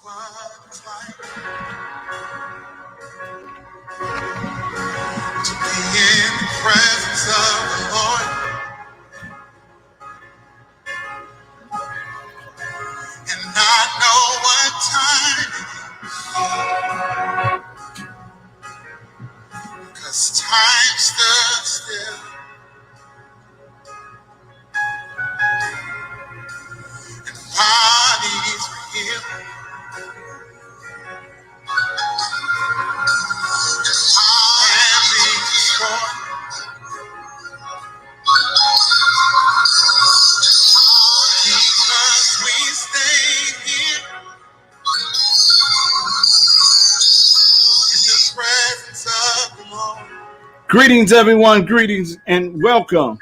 what it's like to be in the presence of the Lord and not know what time it is, 'cause time stood still and bodies were healed and families restored because we stayed here in the presence of the Lord. Greetings, everyone. Greetings and welcome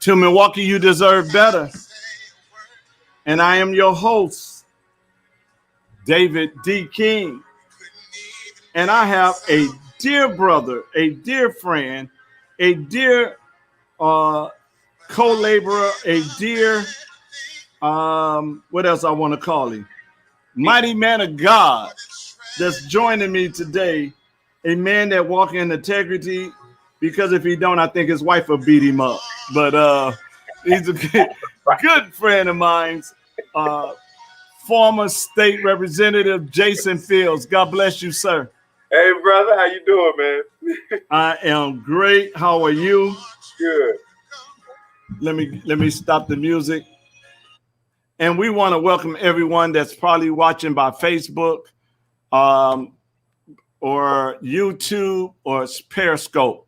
to Milwaukee. You deserve better. And I am your host, David D. King. And I have a dear brother, a dear friend, a dear co-laborer, a dear, what else I want to call him? Mighty man of God that's joining me today. A man that walks in integrity, because if he don't, I think his wife will beat him up. But he's a good friend of mine, former state representative Jason Fields. God bless you, sir. Hey, brother, how you doing, man? I am great. How are you? Good. Let me stop the music. And we want to welcome everyone that's probably watching by Facebook, or YouTube or Periscope.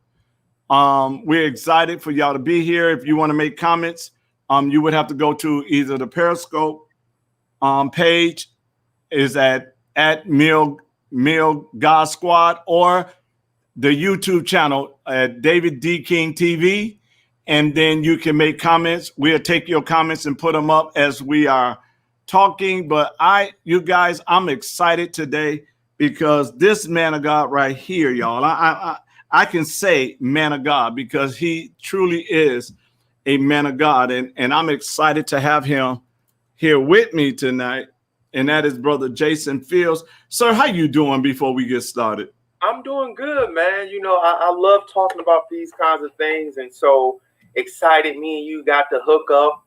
We're excited for y'all to be here. If you want to make comments, you would have to go to either the Periscope page is at Mill God Squad, or the YouTube channel at David D. King TV. And then you can make comments. We'll take your comments and put them up as we are talking. But you guys, I'm excited today because this man of God right here, y'all, I can say man of God because he truly is a man of God. And I'm excited to have him here with me tonight. And that is Brother Jason Fields. Sir, how you doing before we get started? I'm doing good, man. You know, I love talking about these kinds of things. And so excited me and you got to hook up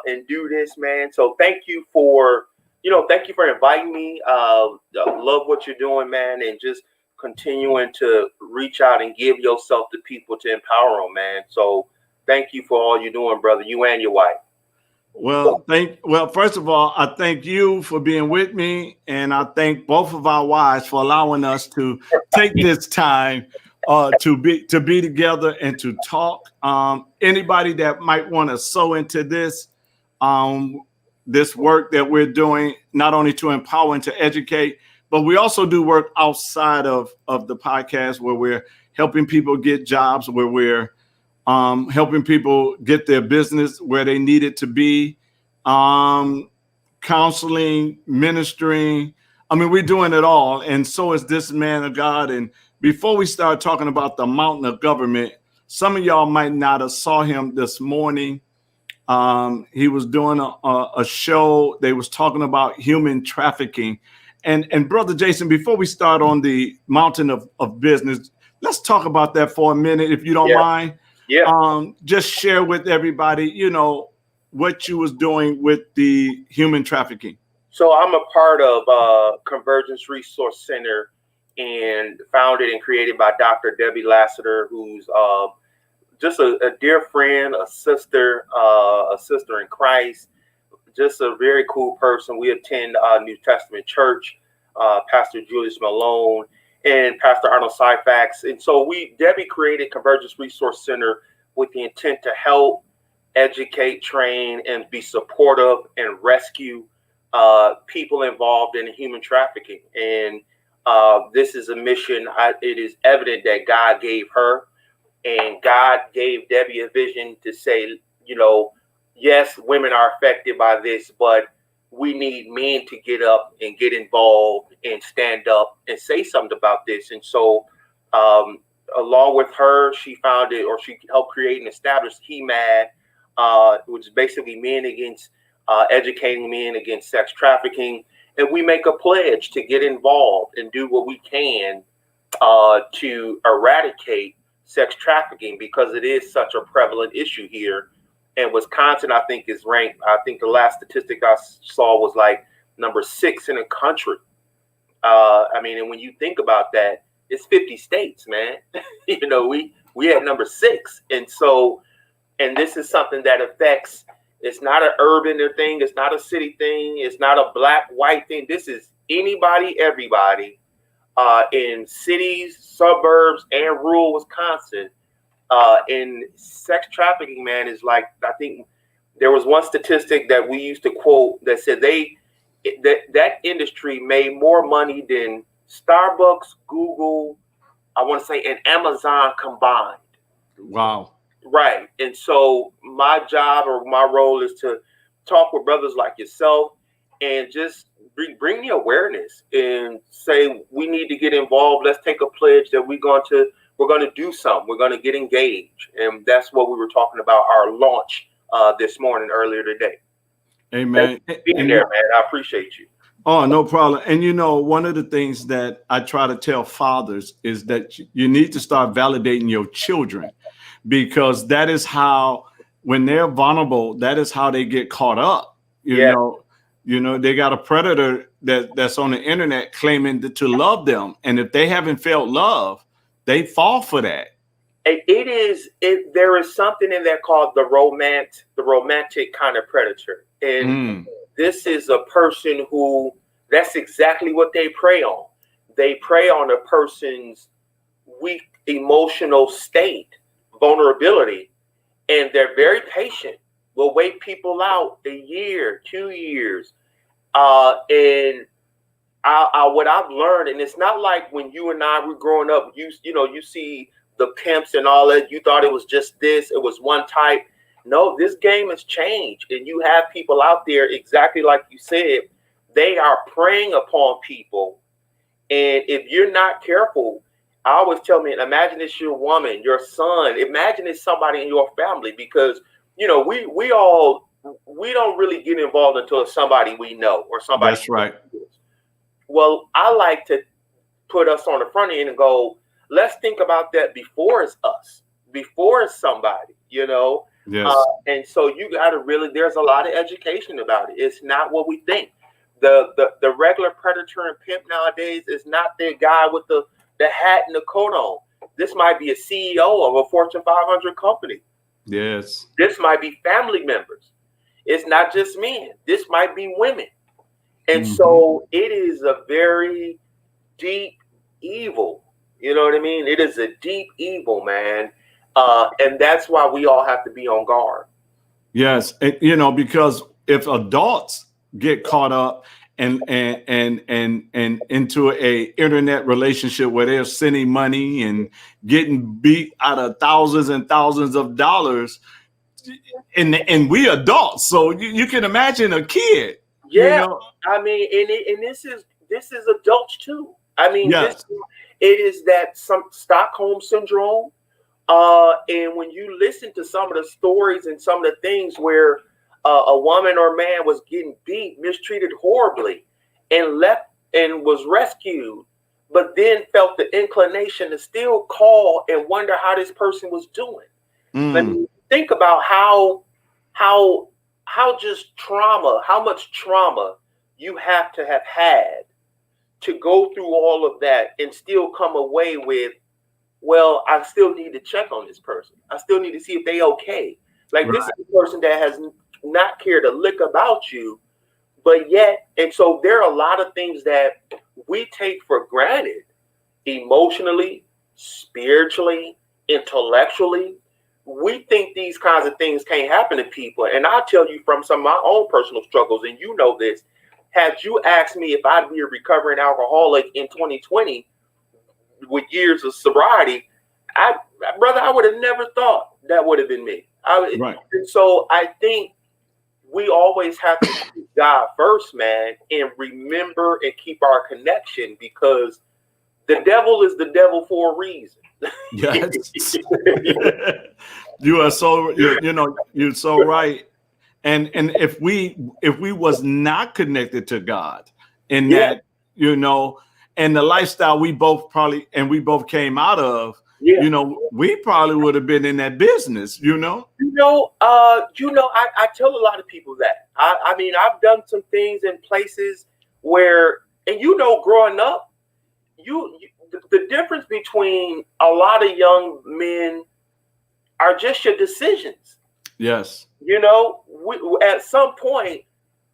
and do this, man. So thank you for inviting me. Love what you're doing, man. And just continuing to reach out and give yourself to people to empower them, man. So thank you for all you're doing, brother, you and your wife. Well, first of all, I thank you for being with me, and I thank both of our wives for allowing us to take this time to be together and to talk. Anybody that might want to sew into this work that we're doing, not only to empower and to educate, but we also do work outside of the podcast where we're helping people get jobs, where we're helping people get their business where they need it to be, counseling, ministering. I mean, we're doing it all. And so is this man of God. And before we start talking about the mountain of government, some of y'all might not have saw him this morning. He was doing a show. They was talking about human trafficking. And Brother Jason, before we start on the mountain of business, let's talk about that for a minute, if you don't mind. Yeah. Just share with everybody, what you was doing with the human trafficking. So I'm a part of Convergence Resource Center, and founded and created by Dr. Debbie Lassiter, who's just a dear friend, a sister in Christ, just a very cool person. We attend New Testament Church, Pastor Julius Malone and Pastor Arnold Syfax. And so Debbie created Convergence Resource Center with the intent to help, educate, train, and be supportive and rescue people involved in human trafficking. And this is a mission. It is evident that God gave her, and God gave Debbie a vision to say, yes, women are affected by this, but we need men to get up and get involved and stand up and say something about this. And so along with her, she helped create and establish HEMAD, which is basically educating men against sex trafficking. and we make a pledge to get involved and do what we can to eradicate sex trafficking, because it is such a prevalent issue here. And Wisconsin, I think, is ranked. I think the last statistic I saw was like number 6 in the country. I mean, and when you think about that, it's 50 states, man. You know, we at number 6, and so, and this is something that affects. It's not an urban thing. It's not a city thing. It's not a black, white thing. This is anybody, everybody, in cities, suburbs, and rural Wisconsin. And sex trafficking, man, is like, I think there was one statistic that we used to quote that said that industry made more money than Starbucks, Google, I want to say, and Amazon combined. Wow. Right. And so my job or my role is to talk with brothers like yourself and just bring the awareness and say, we need to get involved. Let's take a pledge that we're going to do something. We're going to get engaged. And that's what we were talking about our launch this morning, earlier today. Amen. Being there, man. I appreciate you. Oh, no problem. And you know, one of the things that I try to tell fathers is that you need to start validating your children, because that is how, when they're vulnerable, that is how they get caught up. You know, they got a predator that's on the internet claiming to love them. And if they haven't felt love, they fall for that. There is something in there called the romantic kind of predator. And this is a person who, that's exactly what they prey on. They prey on a person's weak emotional state, vulnerability, and they're very patient. Will wait people out a year, 2 years. And what I've learned, and it's not like when you and I were growing up, you see the pimps and all that, you thought it was just this, it was one type. No, this game has changed, and you have people out there, exactly like you said, they are preying upon people. And if you're not careful, I always tell me, imagine it's your woman, your son, imagine it's somebody in your family, because, you know, we don't really get involved until it's somebody we know or somebody. That's right. Well, I like to put us on the front end and go, let's think about that before it's us, before it's somebody, you know? Yes. And so you got to really, there's a lot of education about it. It's not what we think. The regular predator and pimp nowadays is not the guy with the hat and the coat on. This might be a CEO of a Fortune 500 company. Yes. This might be family members. It's not just men. This might be women. And so it is a very deep evil. You know what I mean? It is a deep evil, man. And that's why we all have to be on guard. Yes. And, you know, because if adults get caught up and into a internet relationship where they're sending money and getting beat out of thousands and thousands of dollars, and we adults, so you can imagine a kid. Yeah, you know? I mean, and this is adults too. I mean, yes. It is that some Stockholm syndrome. And when you listen to some of the stories and some of the things where a woman or man was getting beat, mistreated horribly, and left and was rescued, but then felt the inclination to still call and wonder how this person was doing. But think about how just trauma, how much trauma you have to have had to go through all of that and still come away with, well, I still need to check on this person. I still need to see if they okay. Like right. This is a person that has not cared a lick about you, but yet, and so there are a lot of things that we take for granted emotionally, spiritually, intellectually. We think these kinds of things can't happen to people. And I'll tell you from some of my own personal struggles, and you know this, had you asked me if I'd be a recovering alcoholic in 2020 with years of sobriety, brother, I would have never thought that would have been me. Right. And so I think we always have to keep God first, man, and remember and keep our connection, because the devil is the devil for a reason. Yes. You are so you're so right. And if we was not connected to God in that, you know, and the lifestyle we both came out of, you know, we probably would have been in that business, you know. I tell a lot of people that. I mean, I've done some things in places where, and growing up, the difference between a lot of young men are just your decisions. Yes. We, at some point,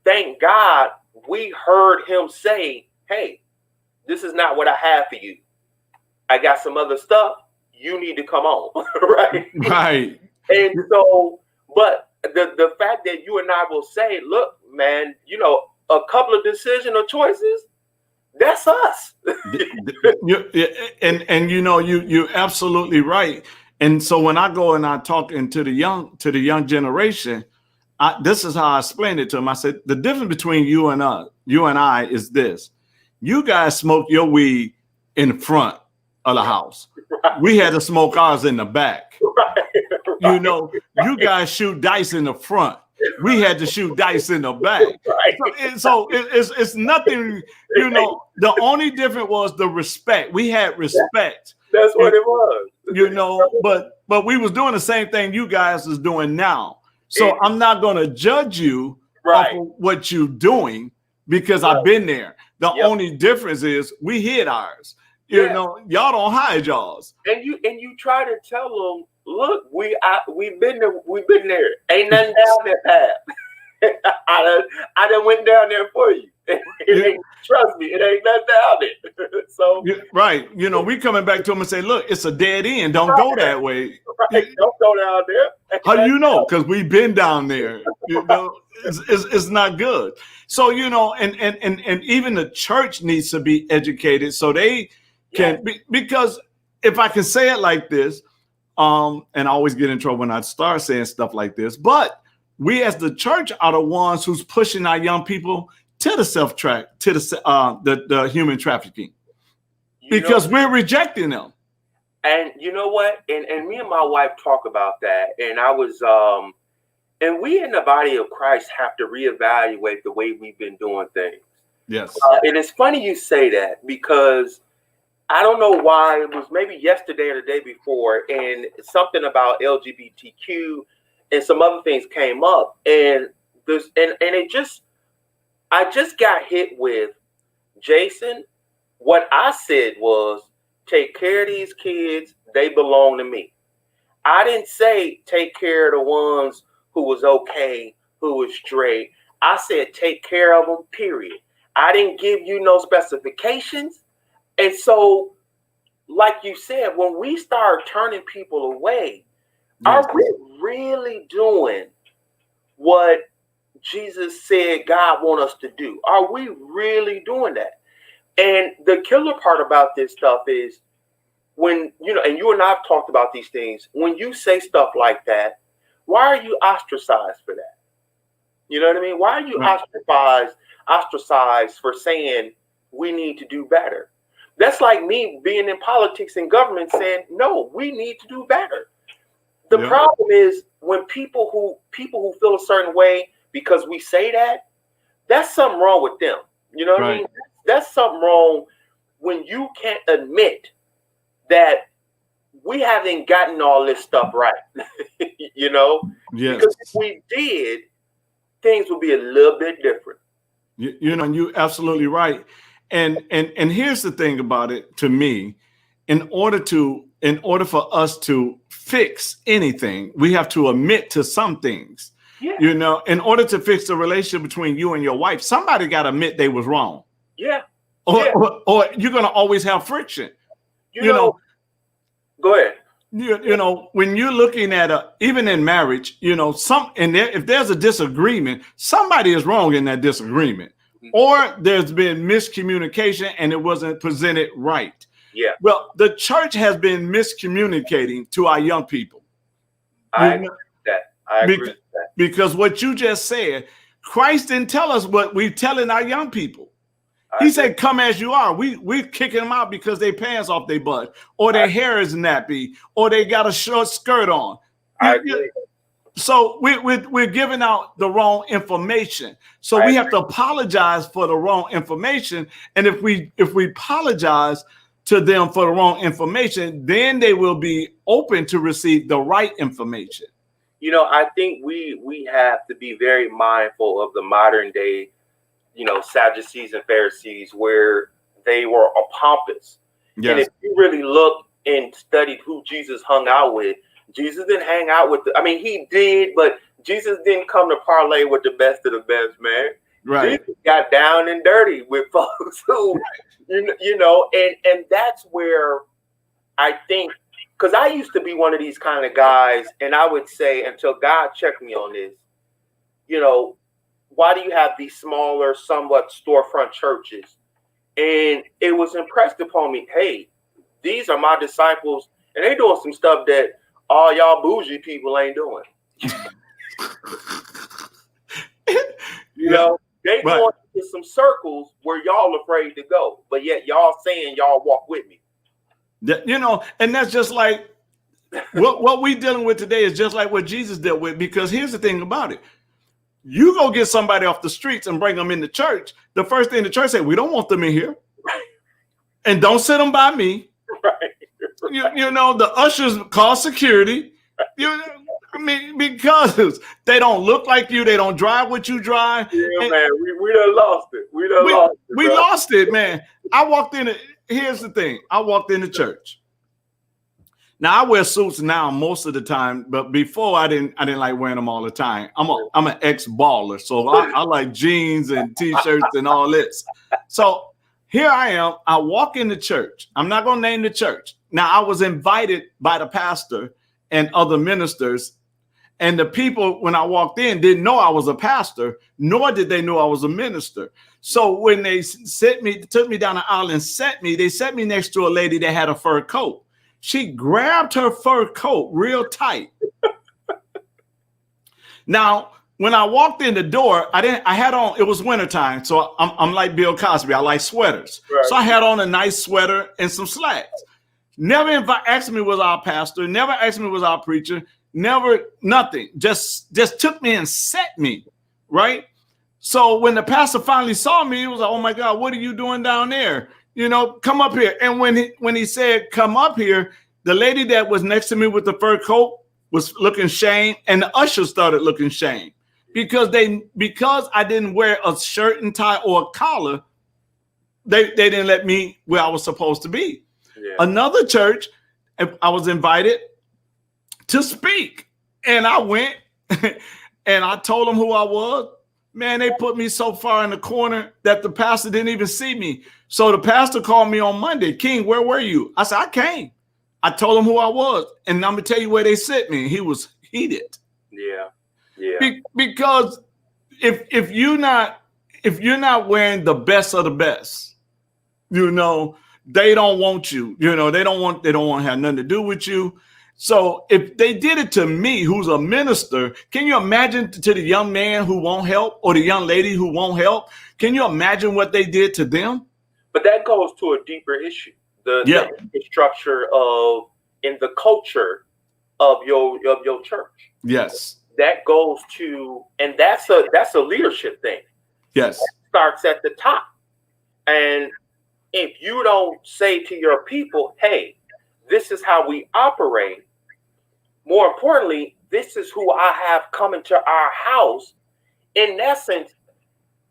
thank God, we heard him say, "Hey, this is not what I have for you. I got some other stuff. You need to come on." Right. Right. And so, but the fact that you and I will say, "Look, man, a couple of decision or choices, that's us." You're absolutely right. And so when I go and I talk into the young generation, this is how I explained it to them. I said, the difference between you and I is this: you guys smoke your weed in front of the house. Right. We had to smoke ours in the back. Right. You guys shoot dice in the front. We had to shoot dice in the back. Right. So it's nothing, the only difference was the respect. We had respect. That's what it was. But we was doing the same thing you guys is doing now. So I'm not going to judge you off of what you're doing because I've been there. The only difference is we hid ours. Y'all don't hide y'all's. And you try to tell them, look, we've been there. Ain't nothing down that path. I done went down there for you. Trust me, it ain't nothing down there. So right, we coming back to them and say, look, it's a dead end. Don't go that way. Right. Don't go down there. How do you know? Because we've been down there. It's not good. So and even the church needs to be educated so they can be, because if I can say it like this, and I always get in trouble when I start saying stuff like this, but we as the church are the ones who's pushing our young people to the human trafficking because we're rejecting them. And you know what? And me and my wife talk about that. And I was, and we in the body of Christ have to reevaluate the way we've been doing things. Yes. And it's funny you say that because I don't know why, it was maybe yesterday or the day before, and something about LGBTQ and some other things came up, and I just got hit with, Jason, what I said was, take care of these kids, they belong to me. I didn't say take care of the ones who was okay, who was straight. I said take care of them, period. I didn't give you no specifications. And so, like you said, when we start turning people away, are we really doing what Jesus said God wants us to do? Are we really doing that? And the killer part about this stuff is when, and you and I have talked about these things, when you say stuff like that, why are you ostracized for that? You know what I mean? Why are you ostracized for saying we need to do better? That's like me being in politics and government saying, no, we need to do better. The problem is when people who feel a certain way because we say that, that's something wrong with them. You know what I mean? That's something wrong when you can't admit that we haven't gotten all this stuff right. Yes. Because if we did, things would be a little bit different. And you're absolutely right. And here's the thing about it to me, in order for us to fix anything, we have to admit to some things. Yeah. In order to fix the relationship between you and your wife, somebody got to admit they was wrong. Yeah. Or you're going to always have friction. Go ahead. When you're looking at even in marriage, if there's a disagreement, somebody is wrong in that disagreement. Or there's been miscommunication and it wasn't presented right. Yeah. Well, the church has been miscommunicating to our young people. I agree with that. Because what you just said, Christ didn't tell us what we're telling our young people. He said, come as you are. We're kicking them out because their pants off their butt, or their hair is nappy, or they got a short skirt on. I agree. So we're giving out the wrong information. So we have to apologize for the wrong information. And if we apologize to them for the wrong information, then they will be open to receive the right information. You know, I think we have to be very mindful of the modern day, you know, Sadducees and Pharisees, where they were pompous. Yes. And if you really look and studied who Jesus hung out with, Jesus didn't hang out with I mean, he did, but Jesus didn't come to parlay with the best of the best, man. Right. Jesus got down and dirty with folks who, you know, and that's where I think, because I used to be one of these kind of guys, and I would say, until God checked me on this, you know, why do you have these smaller, somewhat storefront churches? And it was impressed upon me, hey, these are my disciples, and they're doing some stuff that all y'all bougie people ain't doing. You know, they going into some circles where y'all afraid to go, but yet y'all saying y'all walk with me. You know, and that's just like what we dealing with today is just like what Jesus dealt with, because here's the thing about it. You go get somebody off the streets and bring them into church. The first thing the church say, we don't want them in here. Right. And don't sit them by me. Right. You know, the ushers call security. I mean, because they don't look like you. They don't drive what you drive. Yeah, and man, we done lost it. We lost it, man. I walked in. Here's the thing. I walked into church. Now I wear suits now most of the time, but before I didn't like wearing them all the time. I'm an ex-baller, so I like jeans and t-shirts and all this. So here I am. I walk into church. I'm not going to name the church. Now I was invited by the pastor and other ministers, and the people when I walked in didn't know I was a pastor, nor did they know I was a minister. So when they took me down the aisle and they set me next to a lady that had a fur coat. She grabbed her fur coat real tight. Now, when I walked in the door, I had on, it was wintertime. So I'm like Bill Cosby. I like sweaters. Right. So I had on a nice sweater and some slacks. Never asked me was our pastor. Never asked me was our preacher. Never, nothing. Just took me and set me, right? So when the pastor finally saw me, he was like, oh my God, what are you doing down there? You know, come up here. And when he said, come up here, the lady that was next to me with the fur coat was looking shame, and the usher started looking shame because I didn't wear a shirt and tie or a collar. They didn't let me where I was supposed to be. Yeah. Another church, I was invited to speak, and I went and I told them who I was. Man, they put me so far in the corner that the pastor didn't even see me. So the pastor called me on Monday. King, where were you? I said, I came. I told him who I was. And I'm going to tell you where they sent me. He was heated. Yeah. Yeah. Because if you're not wearing the best of the best, you know, they don't want you. You know, they don't want to have nothing to do with you. So if they did it to me, who's a minister, can you imagine to the young man who won't help or the young lady who won't help? Can you imagine what they did to them? But that goes to a deeper issue. The structure of in the culture of your church. Yes. That goes to, and that's a leadership thing. Yes. That starts at the top. And if you don't say to your people, hey, this is how we operate. More importantly, this is who I have come into our house. In essence,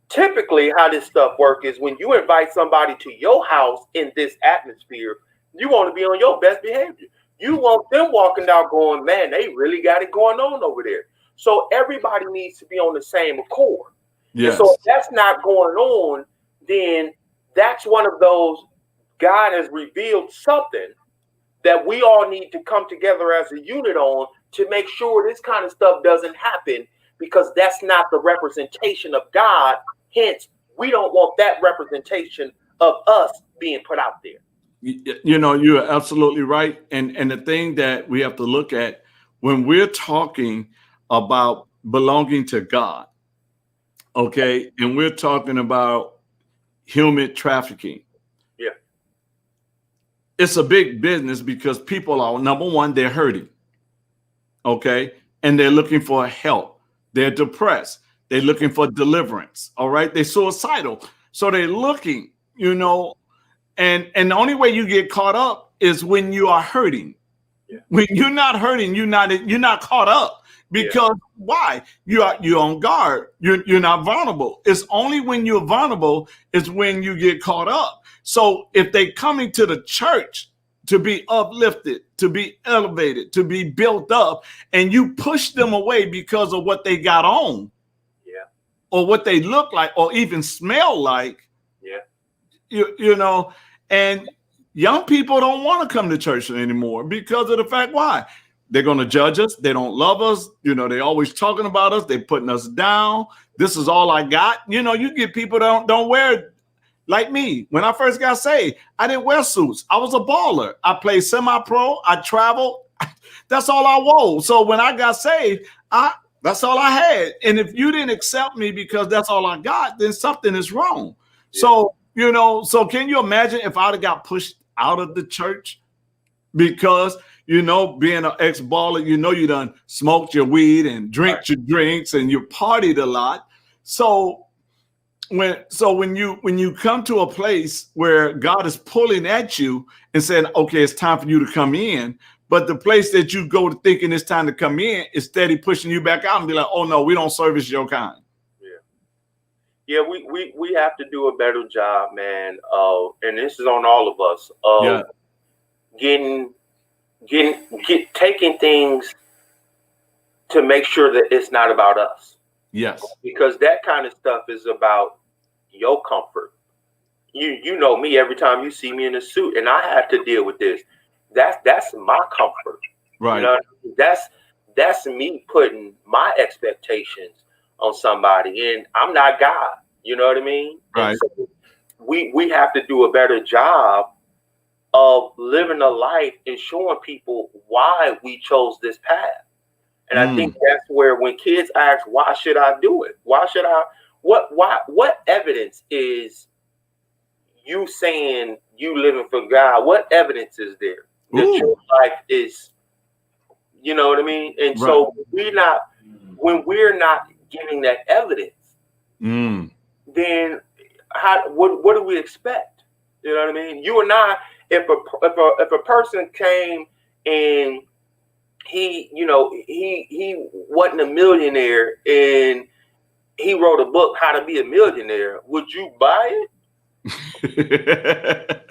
typically how this stuff works is when you invite somebody to your house in this atmosphere, you want to be on your best behavior. You want them walking out going, man, they really got it going on over there. So everybody needs to be on the same accord. Yes. And so if that's not going on, then that's one of those, God has revealed something that we all need to come together as a unit on to make sure this kind of stuff doesn't happen, because that's not the representation of God. Hence, we don't want that representation of us being put out there. You know, you're absolutely right. And the thing that we have to look at when we're talking about belonging to God, okay, and we're talking about human trafficking. It's a big business because people are, number one, they're hurting. Okay. and they're looking for help. They're depressed. They're looking for deliverance. All right. They're suicidal. So they're looking, and the only way you get caught up is when you are hurting. Yeah. When you're not hurting, you're not caught up. Because why? You're on guard. You're not vulnerable. It's only when you're vulnerable is when you get caught up. So if they coming to the church to be uplifted, to be elevated, to be built up, and you push them away because of what they got on, or what they look like, or even smell like, and young people don't want to come to church anymore because of the fact why? They're going to judge us. They don't love us. They always talking about us. They putting us down. This is all I got. You get people that don't wear like me. When I first got saved, I didn't wear suits. I was a baller. I played semi-pro. I traveled. That's all I wore. So when I got saved, that's all I had. And if you didn't accept me because that's all I got, then something is wrong. Yeah. So can you imagine if I'd have got pushed out of the church because being an ex-baller, you done smoked your weed and drank your drinks and you partied a lot. So when you come to a place where God is pulling at you and saying, okay, it's time for you to come in, but the place that you go to thinking it's time to come in is steady pushing you back out and be like, oh no, we don't service your kind. Yeah, we have to do a better job, man. And this is on all of us. Taking things to make sure that it's not about us. Yes. Because that kind of stuff is about your comfort. You know me, every time you see me in a suit, and I have to deal with this. That's my comfort. Right. That's me putting my expectations on somebody, and I'm not God. You know what I mean? Right. So we have to do a better job of living a life and showing people why we chose this path. And I think that's where when kids ask, why should I do it? Why should I? What evidence is you saying you living for God? What evidence is there that your life is, you know what I mean? And so when we're not getting that evidence, then what do we expect? You know what I mean? You and I, if a person came and he wasn't a millionaire and he wrote a book, How to Be a Millionaire, would you buy it?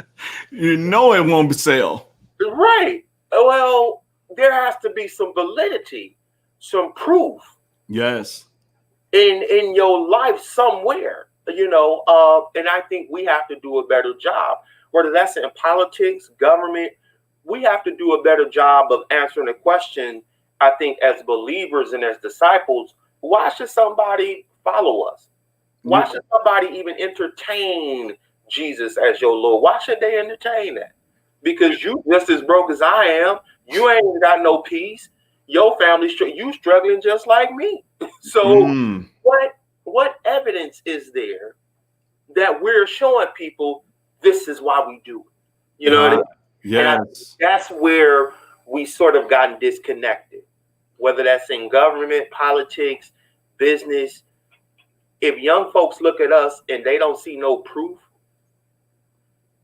It won't sell. Right. Well, there has to be some validity, some proof. Yes. In your life somewhere, and I think we have to do a better job, whether that's in politics, government. We have to do a better job of answering the question, I think, as believers and as disciples, why should somebody follow us? Why should somebody even entertain Jesus as your Lord? Why should they entertain that? Because you just as broke as I am. You ain't got no peace. Your family, you struggling just like me. So what evidence is there that we're showing people this is why we do it? You know what I mean? Yes. That's where we sort of gotten disconnected, whether that's in government, politics, business. If young folks look at us and they don't see no proof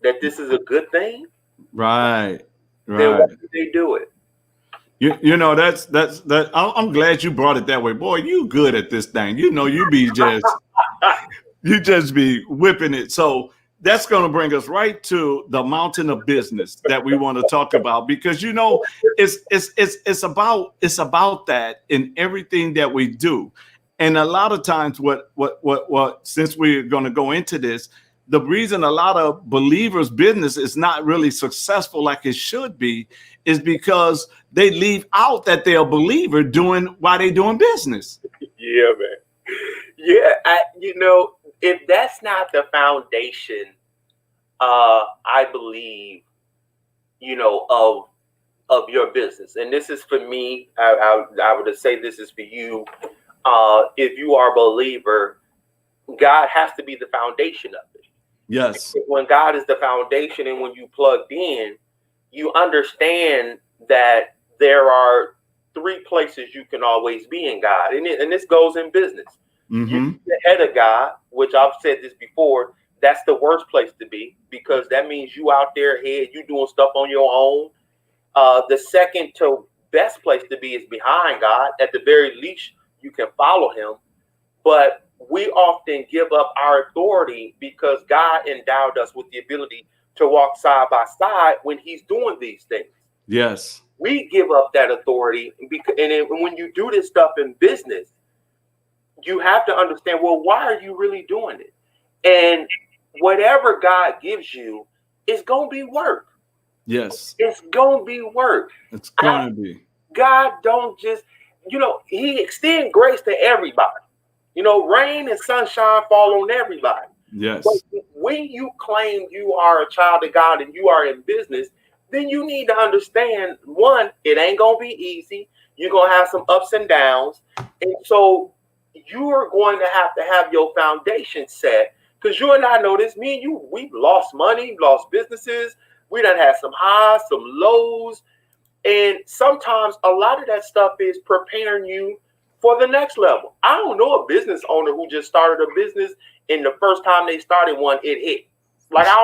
that this is a good thing, right. Then why do they do it? That's I'm glad you brought it that way. Boy, you good at this thing. You just be whipping it. So that's going to bring us right to the mountain of business that we want to talk about, because it's about that in everything that we do. And a lot of times what since we're going to go into this, the reason a lot of believers' business is not really successful like it should be is because they leave out that they're a believer while they're doing business. Yeah, man. Yeah, if that's not the foundation, I believe, of your business, and this is for me, I would say this is for you. If you are a believer, God has to be the foundation of it. Yes. When God is the foundation and when you plugged in, you understand that there are three places you can always be in God, and this goes in business. You're the head of God, which I've said this before. That's the worst place to be, because that means you out there head, you doing stuff on your own. The second to best place to be is behind God. At the very least, you can follow him. But we often give up our authority because God endowed us with the ability to walk side by side when he's doing these things. Yes. We give up that authority. And when you do this stuff in business, you have to understand, well, why are you really doing it? And whatever God gives you is going to be work. Yes. It's going to be work. It's going to be. God don't just, he extend grace to everybody. Rain and sunshine fall on everybody. Yes. But when you claim you are a child of God and you are in business, then you need to understand, one, it ain't going to be easy. You're going to have some ups and downs. And so you are going to have your foundation set, because you and I know this. Me and you, we've lost money, lost businesses. We done had some highs, some lows. And sometimes a lot of that stuff is preparing you for the next level. I don't know a business owner who just started a business and the first time they started one, it hit. Like, I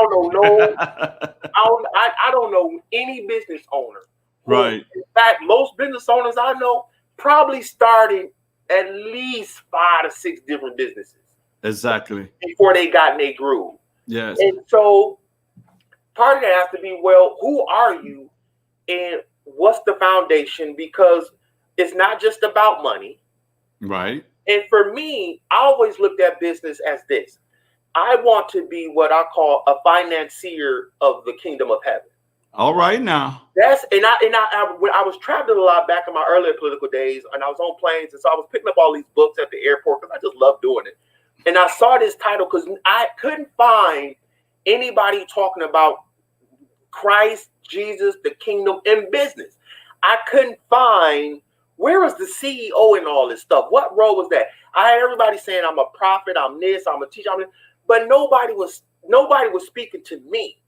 don't know any business owner. Right. In fact, most business owners I know probably started at least 5 to 6 different businesses. Exactly. Before they got in their groove. Yes. And so part of that has to be, well, who are you and what's the foundation? Because it's not just about money. Right. And for me, I always looked at business as this. I want to be what I call a financier of the kingdom of heaven. All right now. I was traveling a lot back in my earlier political days, and I was on planes, and so I was picking up all these books at the airport because I just love doing it. And I saw this title because I couldn't find anybody talking about Christ, Jesus, the kingdom, and business. I couldn't find, where was the CEO in all this stuff? What role was that? I had everybody saying I'm a prophet, I'm this, I'm a teacher, but nobody was speaking to me.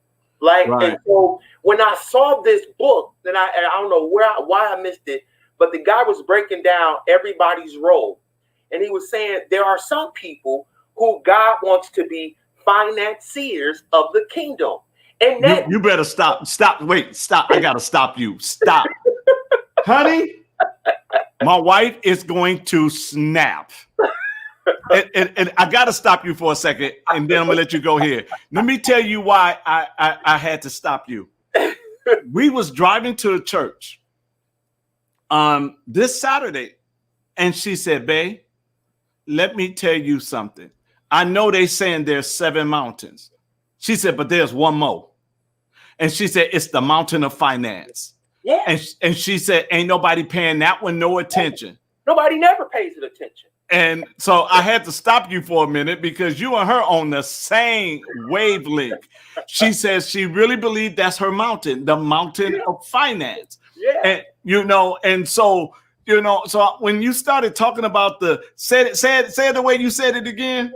Like, right. And so when I saw this book, then I don't know why I missed it, but the guy was breaking down everybody's role. And he was saying there are some people who God wants to be financiers of the kingdom. And that you better stop. Wait, stop. I gotta stop you. Stop. Honey, my wife is going to snap. And I got to stop you for a second, and then I'm going to let you go here. Let me tell you why I had to stop you. We was driving to a church this Saturday, and she said, babe, let me tell you something. I know they saying there's 7 mountains. She said, but there's one more. And she said, it's the mountain of finance. Yeah. And she said, ain't nobody paying that one no attention. Nobody never pays it attention. And so I had to stop you for a minute because you and her on the same wavelength. She says she really believed that's her mountain, the mountain of finance. Yeah. And so when you started talking about say it the way you said it again.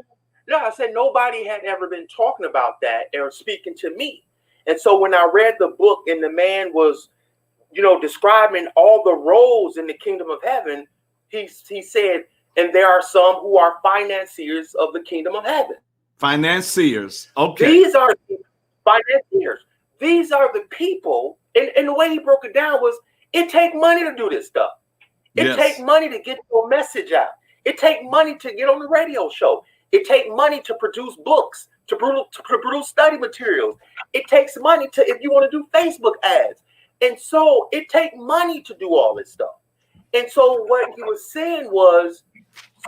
No, I said nobody had ever been talking about that or speaking to me. And so when I read the book and the man was, describing all the roles in the kingdom of heaven, he said, and there are some who are financiers of the kingdom of heaven. Financiers. Okay. These are financiers. These are the people. And the way he broke it down was, it take money to do this stuff. It take money to get your message out. It take money to get on the radio show. It take money to produce books, to produce study materials. It takes money if you want to do Facebook ads. And so it take money to do all this stuff. And so what he was saying was,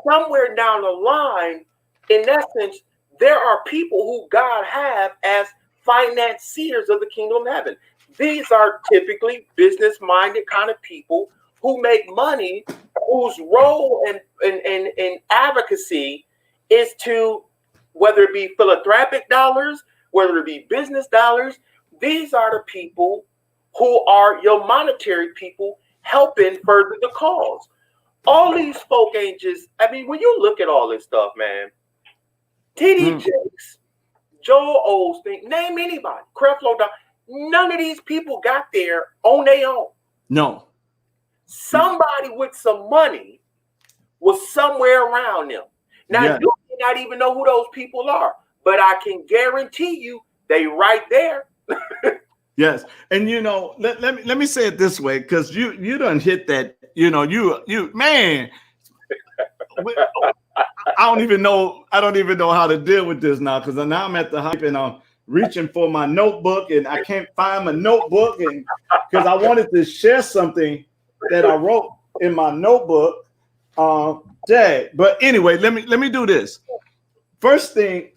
somewhere down the line, in essence, there are people who God have as financiers of the kingdom of heaven. These are typically business-minded kind of people who make money, whose role in advocacy is to, whether it be philanthropic dollars, whether it be business dollars, these are the people who are your monetary people helping further the cause. All these folk ain't just, when you look at all this stuff, man, T.D. Jakes, Joel Osteen, name anybody, Creflo, none of these people got there on their own. No. somebody with some money was somewhere around them. Now, you may not even know who those people are, but I can guarantee you they right there. Yes. And let me say it this way, because you done hit that, you man. I don't even know how to deal with this now, because now I'm at the hype and I'm reaching for my notebook and I can't find my notebook, and because I wanted to share something that I wrote in my notebook. But anyway, let me do this. First thing,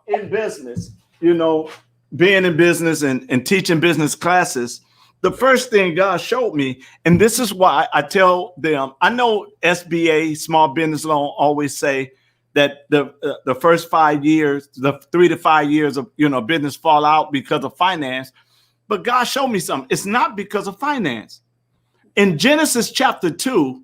in business, being in business and teaching business classes, the first thing God showed me, and this is why I tell them, I know SBA, small business loan, always say that the first 5 years, the 3 to 5 years of business fall out because of finance. But God showed me something. It's not because of finance. In Genesis chapter 2,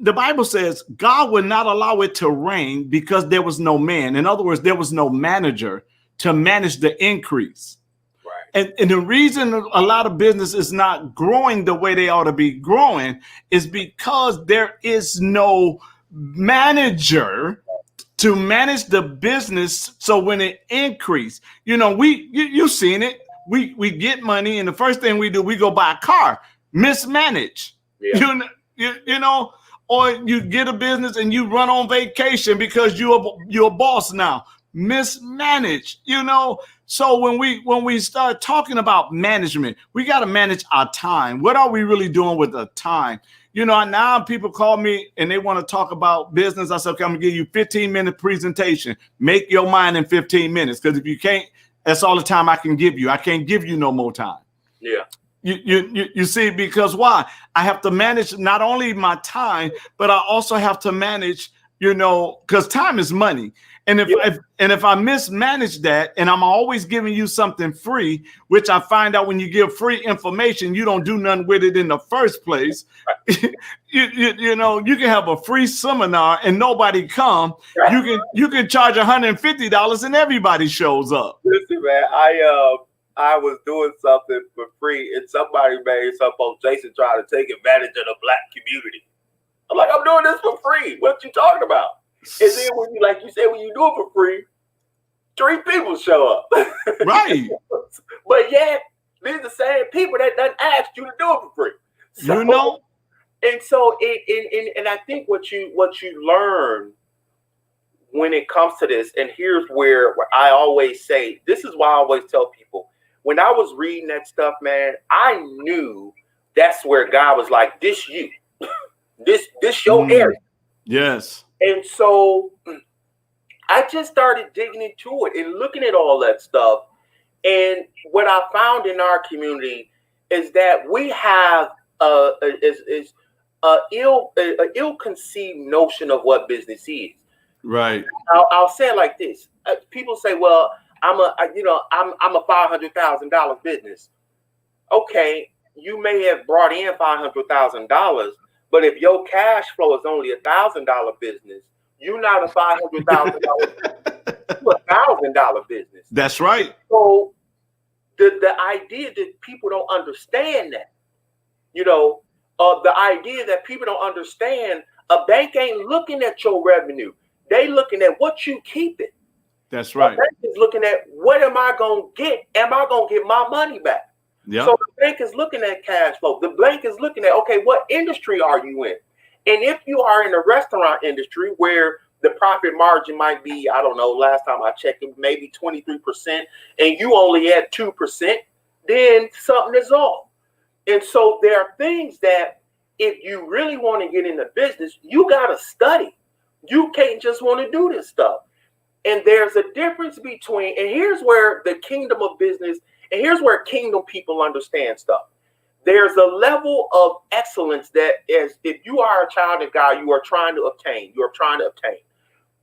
the Bible says God would not allow it to rain because there was no man. In other words, there was no manager to manage the increase. And the reason a lot of business is not growing the way they ought to be growing is because there is no manager to manage the business. So when it increase, you've seen it. We get money, and the first thing we do, we go buy a car, mismanage. Yeah. Or you get a business and you run on vacation because you're a boss now. Mismanage, So when we start talking about management, we got to manage our time. What are we really doing with the time? Now people call me and they want to talk about business. I said, okay, I'm gonna give you 15-minute presentation. Make your mind in 15 minutes. Because if you can't, that's all the time I can give you. I can't give you no more time. Yeah. You see, because why? I have to manage not only my time, but I also have to manage, because time is money. And if I mismanage that, and I'm always giving you something free, which I find out when you give free information, you don't do nothing with it in the first place. you can have a free seminar and nobody come. You can charge $150 and everybody shows up. Listen, man, I was doing something for free, and somebody made some post, Jason trying to take advantage of the Black community. I'm like, I'm doing this for free. What you talking about? And then when you, like you said, when you do it for free, 3 people show up. Right. But yet, these are the same people that done asked you to do it for free. So, and so and I think what you learn when it comes to this, and here's where I always say, this is why I always tell people, when I was reading that stuff, man, I knew that's where God was like, this you. This your area. Yes. And so I just started digging into it and looking at all that stuff. And what I found in our community is that we have a ill-conceived notion of what business is. Right. I'll say it like this. People say, well, I'm a $500,000 business. Okay, you may have brought in $500,000, but if your cash flow is only $1,000 business, you're not a $500,000, you're $1,000 business. That's right. So the idea that people don't understand that, the idea that people don't understand, a bank ain't looking at your revenue. They looking at what you keep it. That's right. The bank is looking at, what am I going to get? Am I going to get my money back? Yep. So the bank is looking at cash flow. The bank is looking at, okay, what industry are you in? And if you are in the restaurant industry where the profit margin might be, I don't know, last time I checked, maybe 23%, and you only had 2%, then something is off. And so there are things that if you really want to get into business, you got to study. You can't just want to do this stuff. And there's a difference between, and here's where the kingdom of business, and here's where kingdom people understand stuff. There's a level of excellence that is, if you are a child of God, you are trying to obtain. You are trying to obtain.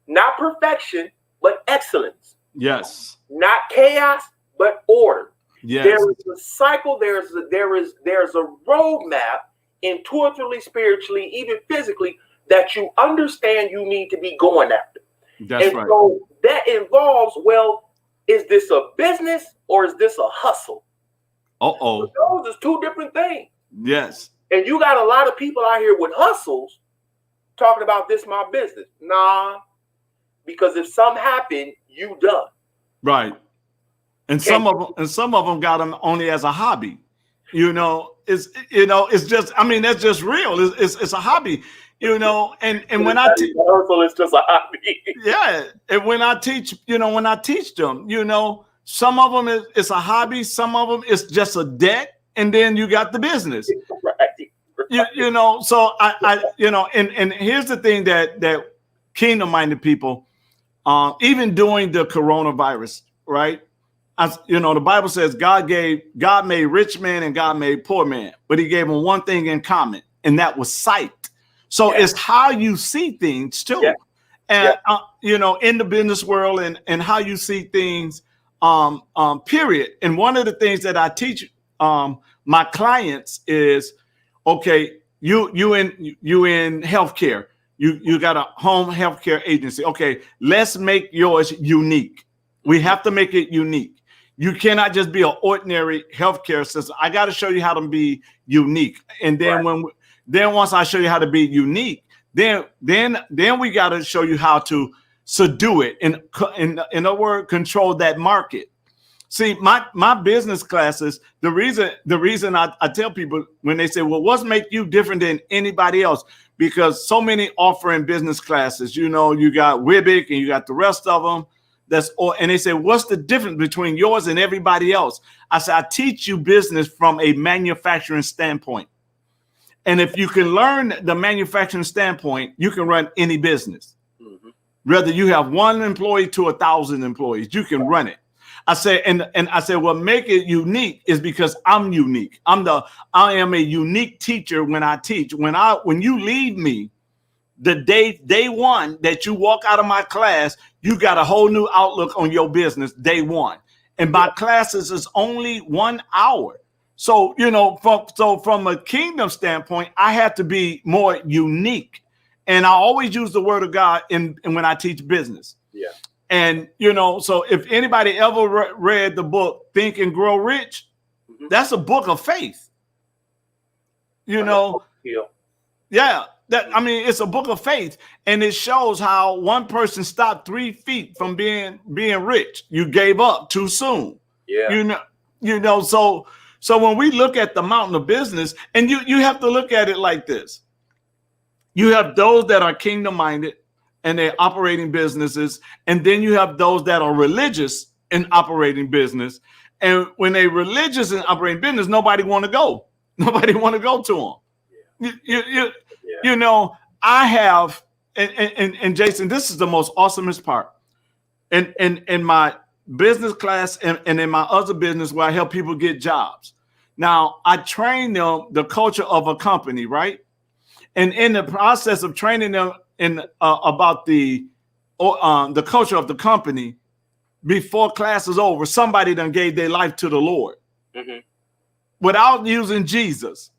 Not perfection, but excellence. Yes. Not chaos, but order. Yes. There is a cycle, there's a roadmap intuitively, spiritually, even physically, that you understand you need to be going after. That's right. So that involves, well, is this a business or is this a hustle? Uh-oh. So those are 2 different things. Yes. And you got a lot of people out here with hustles talking about this my business. Nah, because if something happened, you done. Right. And some of them got them only as a hobby. It's just, I mean, that's just real. It's a hobby, and when I hustle is just a hobby. Yeah, and when I teach, when I teach them, some of them it's a hobby, some of them it's just a debt, and then you got the business. Right. So and here's the thing that kingdom-minded people, even during the coronavirus, right? The Bible says God made rich man and God made poor man, but he gave them one thing in common, and that was sight. So it's how you see things too. And, in the business world and how you see things, period. And one of the things that I teach my clients is, okay, you in healthcare, you got a home healthcare agency. Okay, let's make yours unique. We have to make it unique. You cannot just be an ordinary healthcare system. I got to show you how to be unique. And then once I show you how to be unique, then we got to show you how to subdue it and in a word, control that market. See, my business classes, the reason I tell people when they say, well, what's make you different than anybody else? Because so many offering business classes, you got Wibbick and you got the rest of them. And they say, what's the difference between yours and everybody else? I say, I teach you business from a manufacturing standpoint. And if you can learn the manufacturing standpoint, you can run any business. Mm-hmm. Whether you have 1 employee to 1,000 employees, you can run it. I say, and I say, what make it unique is because I'm unique. I am a unique teacher when I teach. When you leave me, the day one that you walk out of my class, you got a whole new outlook on your business day one. And my classes is only 1 hour. So, from a kingdom standpoint, I have to be more unique. And I always use the word of God in when I teach business. Yeah. And, so if anybody ever read the book, Think and Grow Rich, mm-hmm. That's a book of faith. Yeah. It's a book of faith, and it shows how one person stopped 3 feet from being rich. You gave up too soon. Yeah. So when we look at the mountain of business, and you have to look at it like this. You have those that are kingdom minded and they're operating businesses, and then you have those that are religious and operating business. And when they're religious and operating business, nobody want to go. Nobody want to go to them. Yeah. I have, and Jason, this is the most awesomest part. In my business class and in my other business where I help people get jobs. Now, I train them the culture of a company, right? And in the process of training them about the culture of the company, before class is over, somebody done gave their life to the Lord. Mm-hmm. Without using Jesus.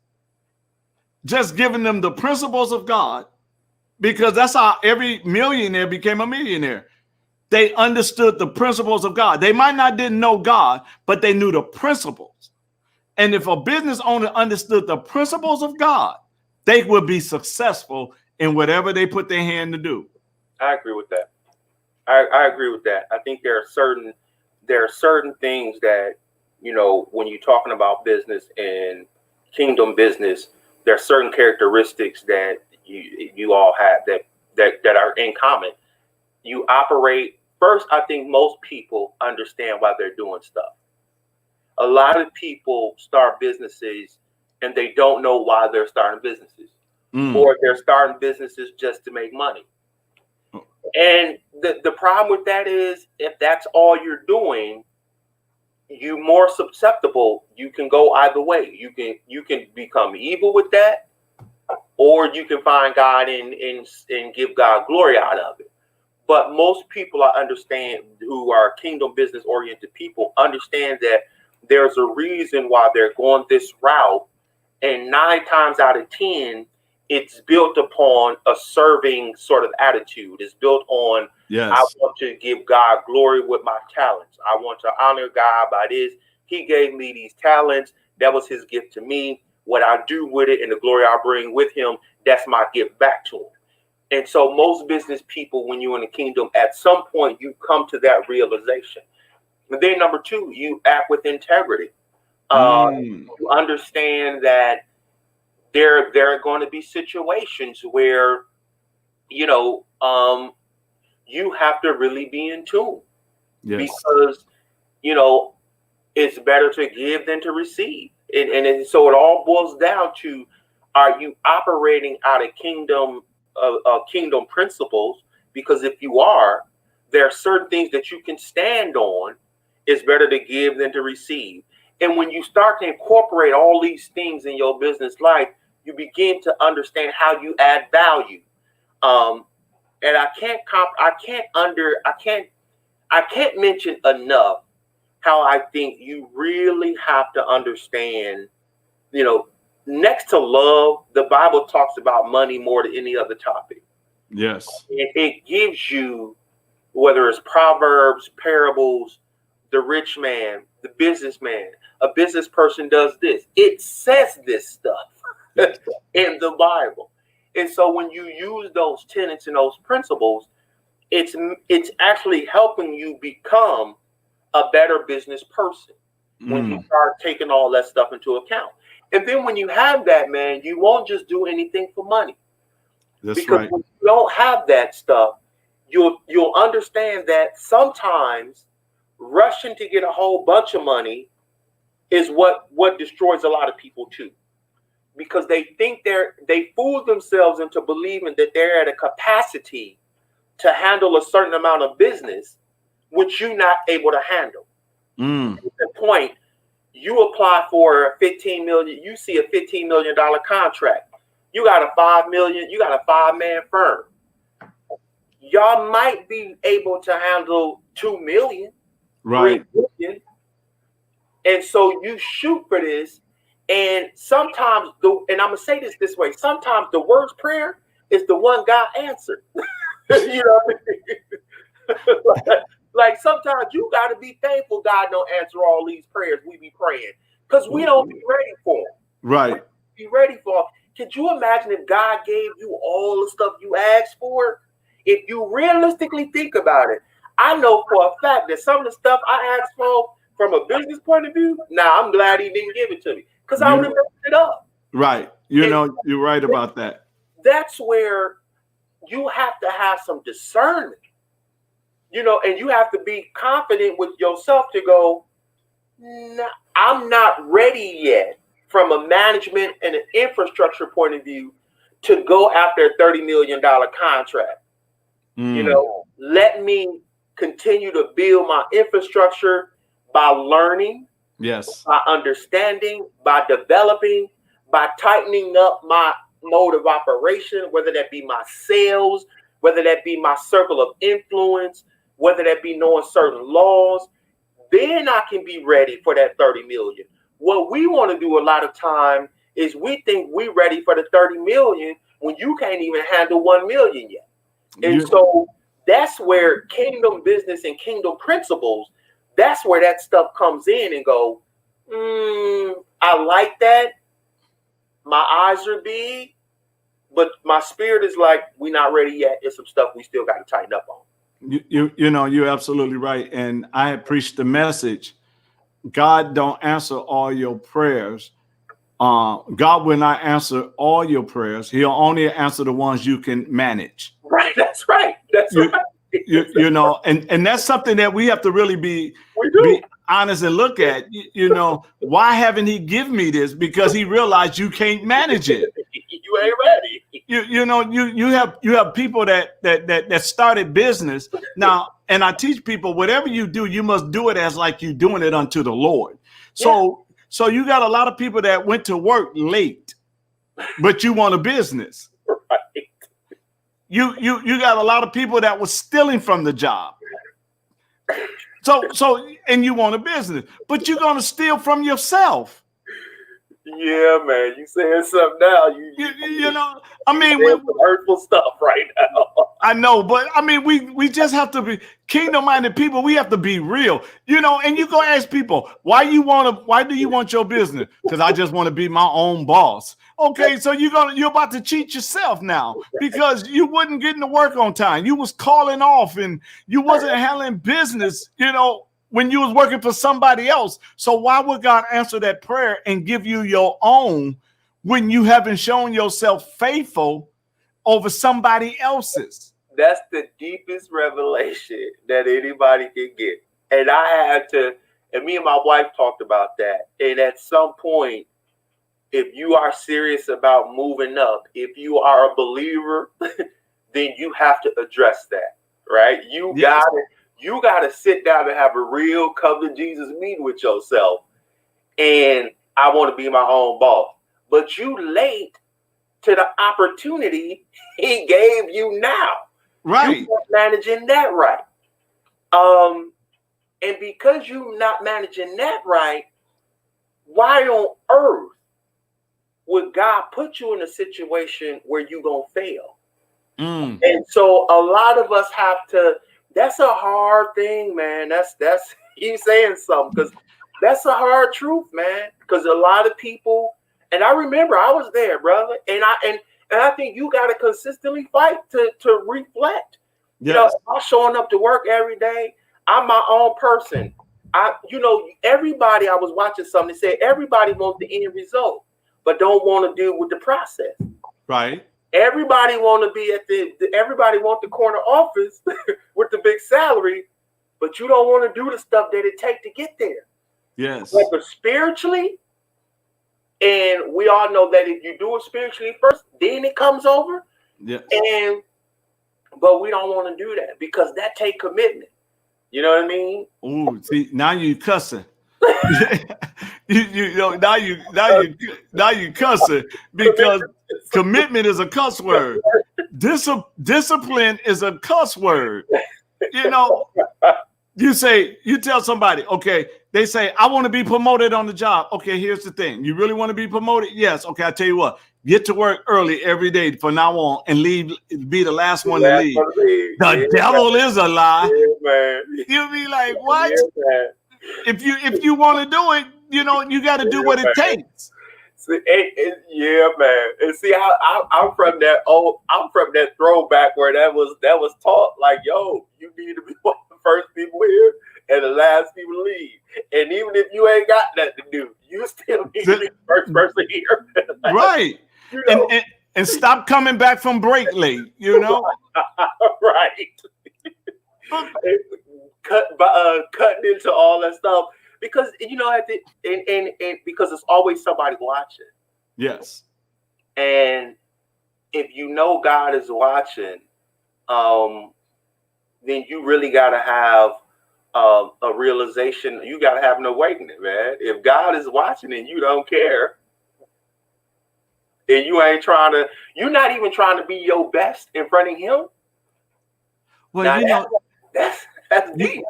Just giving them the principles of God, because that's how every millionaire became a millionaire. They understood the principles of God. They might not didn't know God, but they knew the principles. And if a business owner understood the principles of God, they would be successful in whatever they put their hand to do. I agree with that. I agree with that. I think there are certain things that, when you're talking about business and kingdom business, there are certain characteristics that you all have that are in common. You operate first. I think most people understand why they're doing stuff. A lot of people start businesses and they don't know why they're starting businesses, or they're starting businesses just to make money. And the problem with that is, if that's all you're doing, you're more susceptible. You can go either way. You can become evil with that, or you can find God and give God glory out of it. But most people I understand who are kingdom business oriented people understand that there's a reason why they're going this route, and 9 times out of 10, it's built upon a serving sort of attitude. It's built on, yes, I want to give God glory with my talents. I want to honor God by this. He gave me these talents. That was his gift to me. What I do with it and the glory I bring with him, that's my gift back to him. And so most business people, when you're in the kingdom, at some point you come to that realization. And then number two, you act with integrity. You understand that there are going to be situations where, you have to really be in tune. Yes. Because, it's better to give than to receive. And so it all boils down to, are you operating out of kingdom principles? Because if you are, there are certain things that you can stand on. It's better to give than to receive. And when you start to incorporate all these things in your business life, you begin to understand how you add value. And I can't mention enough how I think you really have to understand, next to love, the Bible talks about money more than any other topic. Yes. It gives you, whether it's Proverbs, parables, the rich man, the businessman, a business person does this. It says this stuff in the Bible. And so when you use those tenets and those principles, it's actually helping you become a better business person when you start taking all that stuff into account. And then when you have that, man, you won't just do anything for money. That's because right. when you don't have that stuff, you'll understand that sometimes rushing to get a whole bunch of money is what destroys a lot of people too. Because they think they fool themselves into believing that they're at a capacity to handle a certain amount of business, which you're not able to handle. At the point, you apply for $15 million, you see a $15 million contract. You got a $5 million, you got a 5-man firm. Y'all might be able to handle $2 million, right? $3 million. And so you shoot for this. And sometimes, and I'm going to say this way, sometimes the worst prayer is the one God answered. You know what I mean? like sometimes you got to be thankful God don't answer all these prayers we be praying, because we don't be ready for them. Right. Be ready for them. Could you imagine if God gave you all the stuff you asked for? If you realistically think about it, I know for a fact that some of the stuff I asked for from a business point of view, I'm glad he didn't give it to me, because I would have messed it up. Right. You're right about that. That's where you have to have some discernment, and you have to be confident with yourself to go, nah, I'm not ready yet from a management and an infrastructure point of view to go after a $30 million contract. Let me continue to build my infrastructure by learning, yes, by understanding, by developing, by tightening up my mode of operation, whether that be my sales, whether that be my circle of influence, whether that be knowing certain laws. Then I can be ready for that 30 million. What we want to do a lot of time is we think we're ready for the 30 million when you can't even handle 1 million yet. And so that's where kingdom business and kingdom principles, that's where that stuff comes in and go, I like that. My eyes are big, but my spirit is like, we're not ready yet. There's some stuff we still got to tighten up on. You're absolutely right. And I had preached the message. God don't answer all your prayers. God will not answer all your prayers. He'll only answer the ones you can manage. Right. That's right. That's right. And that's something that we have to really be honest and look at. Why haven't he given me this? Because he realized you can't manage it. You ain't ready. You have people that started business now, and I teach people, whatever you do, you must do it as like you doing it unto the Lord. So you got a lot of people that went to work late, but you want a business. Right. You got a lot of people that was stealing from the job. So and you want a business, but you're gonna steal from yourself. Yeah, man, you saying something now. You know, I mean, saying some hurtful stuff right now. I know, but I mean, we just have to be kingdom-minded people. We have to be real, you know. And you go ask people, why do you want your business? Because I just want to be my own boss. Okay, so you're about to cheat yourself now because you wasn't getting to work on time. You was calling off and you wasn't handling business, you know, when you was working for somebody else. So why would God answer that prayer and give you your own when you haven't shown yourself faithful over somebody else's? That's the deepest revelation that anybody can get. And I had to, and me and my wife talked about that. And at some point, if you are serious about moving up, if you are a believer, then you have to address that, right? You gotta sit down and have a real come to Jesus meeting with yourself. And I want to be my own boss. But you late to the opportunity he gave you now. Right. You're not managing that right. And because you're not managing that right, why on earth would God put you in a situation where you're going to fail? And so a lot of us have to, that's a hard thing, man. That's you saying something, because that's a hard truth, man. Because a lot of people, and I remember I was there, brother, and I think you got to consistently fight to reflect. Yes. You know, I'm showing up to work every day. I'm my own person. Everybody, I was watching something that said everybody wants the end result, but don't want to deal with the process. Right. Everybody want to be everybody want the corner office with the big salary, but you don't want to do the stuff that it takes to get there. Yes. But spiritually, and we all know that if you do it spiritually first, then it comes over. Yes. But we don't want to do that because that takes commitment. You know what I mean? Ooh, see, now you cussing. Now you cussing because commitment is a cuss word. Discipline is a cuss word. You know, you tell somebody, okay, they say, I want to be promoted on the job. Okay, here's the thing. You really want to be promoted? Yes. Okay, I'll tell you what. Get to work early every day from now on and be the last one to leave. The devil is a lie. Yeah, man. You'll be like, what? Yeah, If you want to do it, you know, you got to do what it takes. See, yeah, man. And see, I'm from that throwback where that was taught like, yo, you need to be one of the first people here and the last people to leave. And even if you ain't got nothing to do, you still need to be the first person here. Right. You know? And stop coming back from break late, you know? Right. Cutting into all that stuff because you know and because it's always somebody watching. Yes. And if you know God is watching, then you really got to have a realization. You got to have an awakening, man. If God is watching and you don't care, and you're not even trying to be your best in front of Him. Well, now, you know, that's deep.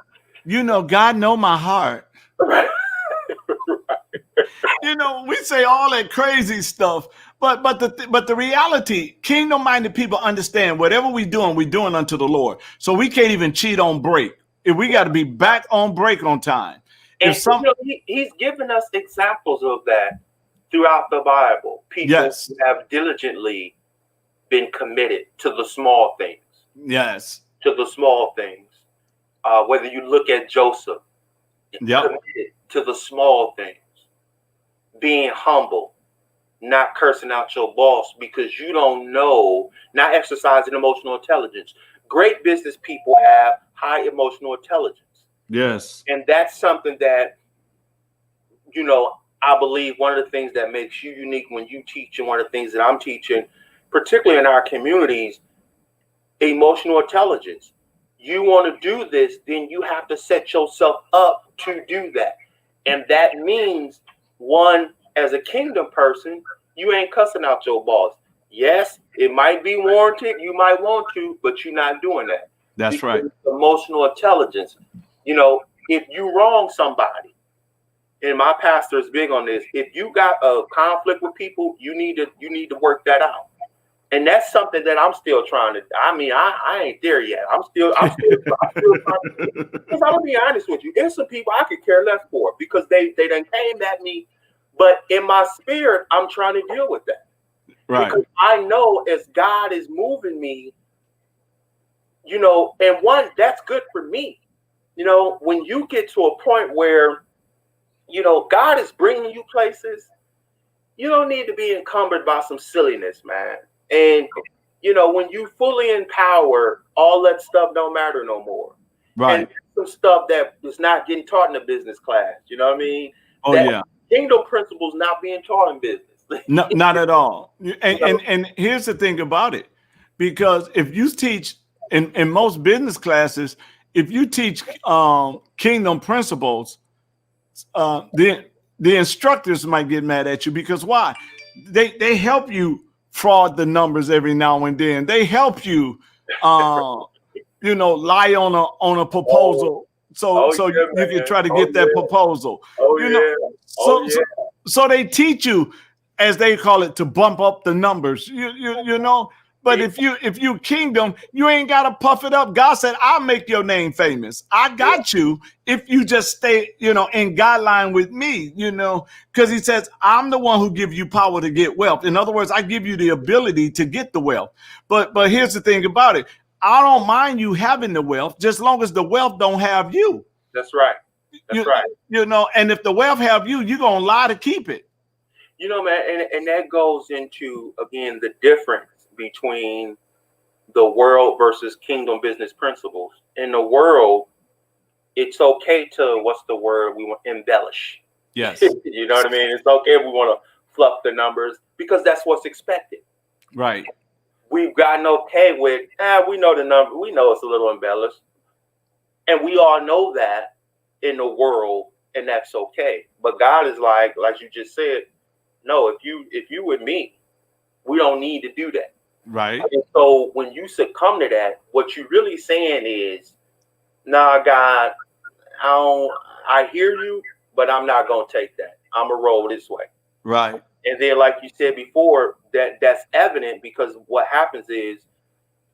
You know, God know my heart. Right. You know, we say all that crazy stuff, but the reality, kingdom-minded people understand whatever we're doing unto the Lord. So we can't even cheat on break. If we got to be back on break on time. And He's given us examples of that throughout the Bible. People who have diligently been committed to the small things. Yes. To the small things. Whether you look at Joseph, committed to the small things, being humble, not cursing out your boss because you don't know, not exercising emotional intelligence. Great business people have high emotional intelligence. Yes. And that's something that, you know, I believe one of the things that makes you unique when you teach, and one of the things that I'm teaching, particularly in our communities, emotional intelligence. You want to do this, then you have to set yourself up to do that. And that means, one, as a kingdom person, you ain't cussing out your boss. Yes, it might be warranted. You might want to, but you're not doing that. That's right. Emotional intelligence. You know, if you wrong somebody, and my pastor is big on this. If you got a conflict with people, you need to work that out. And that's something that I'm still trying to. I mean, I ain't there yet. I'm still trying to. Because I'm gonna be honest with you, there's some people I could care less for because they done came at me, but in my spirit, I'm trying to deal with that. Right. Because I know as God is moving me, you know, and one, that's good for me. You know, when you get to a point where, you know, God is bringing you places, you don't need to be encumbered by some silliness, man. And, you know, when you fully empower, all that stuff don't matter no more. Right. And some stuff that is not getting taught in a business class, you know what I mean? Oh, that yeah. Kingdom principles not being taught in business. No, not at all. And here's the thing about it, because if you teach in most business classes, if you teach kingdom principles, the instructors might get mad at you because why? They help you fraud the numbers every now and then. They help you, you know, lie on a proposal, so you can try to get that proposal. You know, so they teach you, as they call it, to bump up the numbers. You know. But if you kingdom, you ain't got to puff it up. God said, I'll make your name famous. I got you if you just stay, you know, in guideline with me, you know, because he says, I'm the one who give you power to get wealth. In other words, I give you the ability to get the wealth. But here's the thing about it. I don't mind you having the wealth, just long as the wealth don't have you. That's right. That's right. You know, and if the wealth have you, you're going to lie to keep it. You know, man, and that goes into, again, the difference between the world versus kingdom business principles. In the world, it's okay to, what's the word? We want embellish. Yes. You know what I mean? It's okay if we want to fluff the numbers because that's what's expected. Right. We've gotten okay with, we know the number. We know it's a little embellished. And we all know that in the world, and that's okay. But God is like you just said, no, if you with me, we don't need to do that. Right. And so when you succumb to that, what you're really saying is, nah, God, I hear you, but I'm not going to take that. I'm going to roll this way. Right. And then, like you said before, that's evident because what happens is,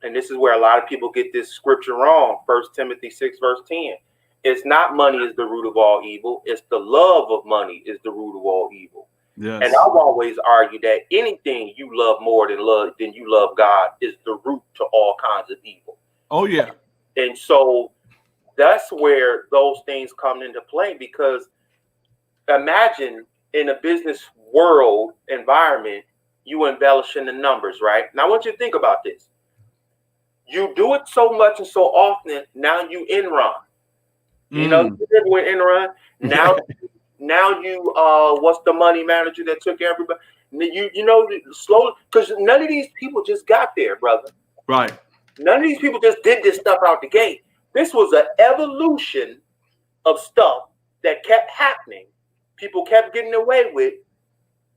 and this is where a lot of people get this scripture wrong, 1 Timothy 6, verse 10. It's not money is the root of all evil. It's the love of money is the root of all evil. Yes. And I've always argued that anything you love more than you love God is the root to all kinds of evil. Oh, yeah. And so that's where those things come into play, because imagine in a business world environment, you embellishing the numbers, right? Now I want you to think about this. You do it so much and so often, now you Enron. You know, you remember when Enron? Now you what's the money manager that took everybody? You know, slowly, because none of these people just got there, brother. Right. None of these people just did this stuff out the gate. This was an evolution of stuff that kept happening. People kept getting away with,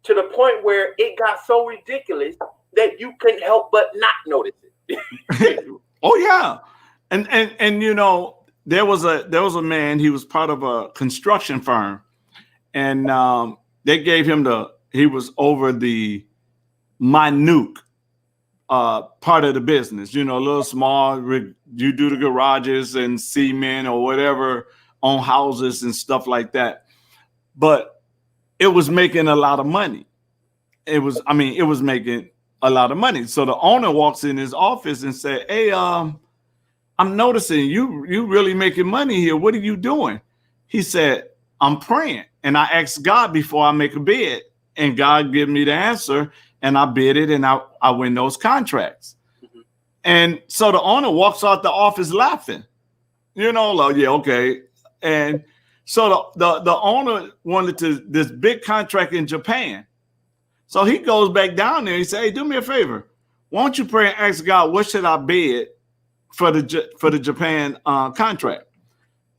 to the point where it got so ridiculous that you couldn't help but not notice it. Oh yeah. And you know, there was a man, he was part of a construction firm, and they gave him he was over the minute part of the business, you know, a little small, you do the garages and cement or whatever on houses and stuff like that. But it was making a lot of money. It was making a lot of money. So the owner walks in his office and said, hey, I'm noticing you really making money here. What are you doing? He said, I'm praying. And I asked God before I make a bid, and God gave me the answer, and I bid it, and I win those contracts. Mm-hmm. And so the owner walks out the office laughing, you know, like, yeah, okay. And so the owner wanted this big contract in Japan. So he goes back down there. He said, hey, do me a favor. Why don't you pray and ask God, what should I bid for the Japan contract?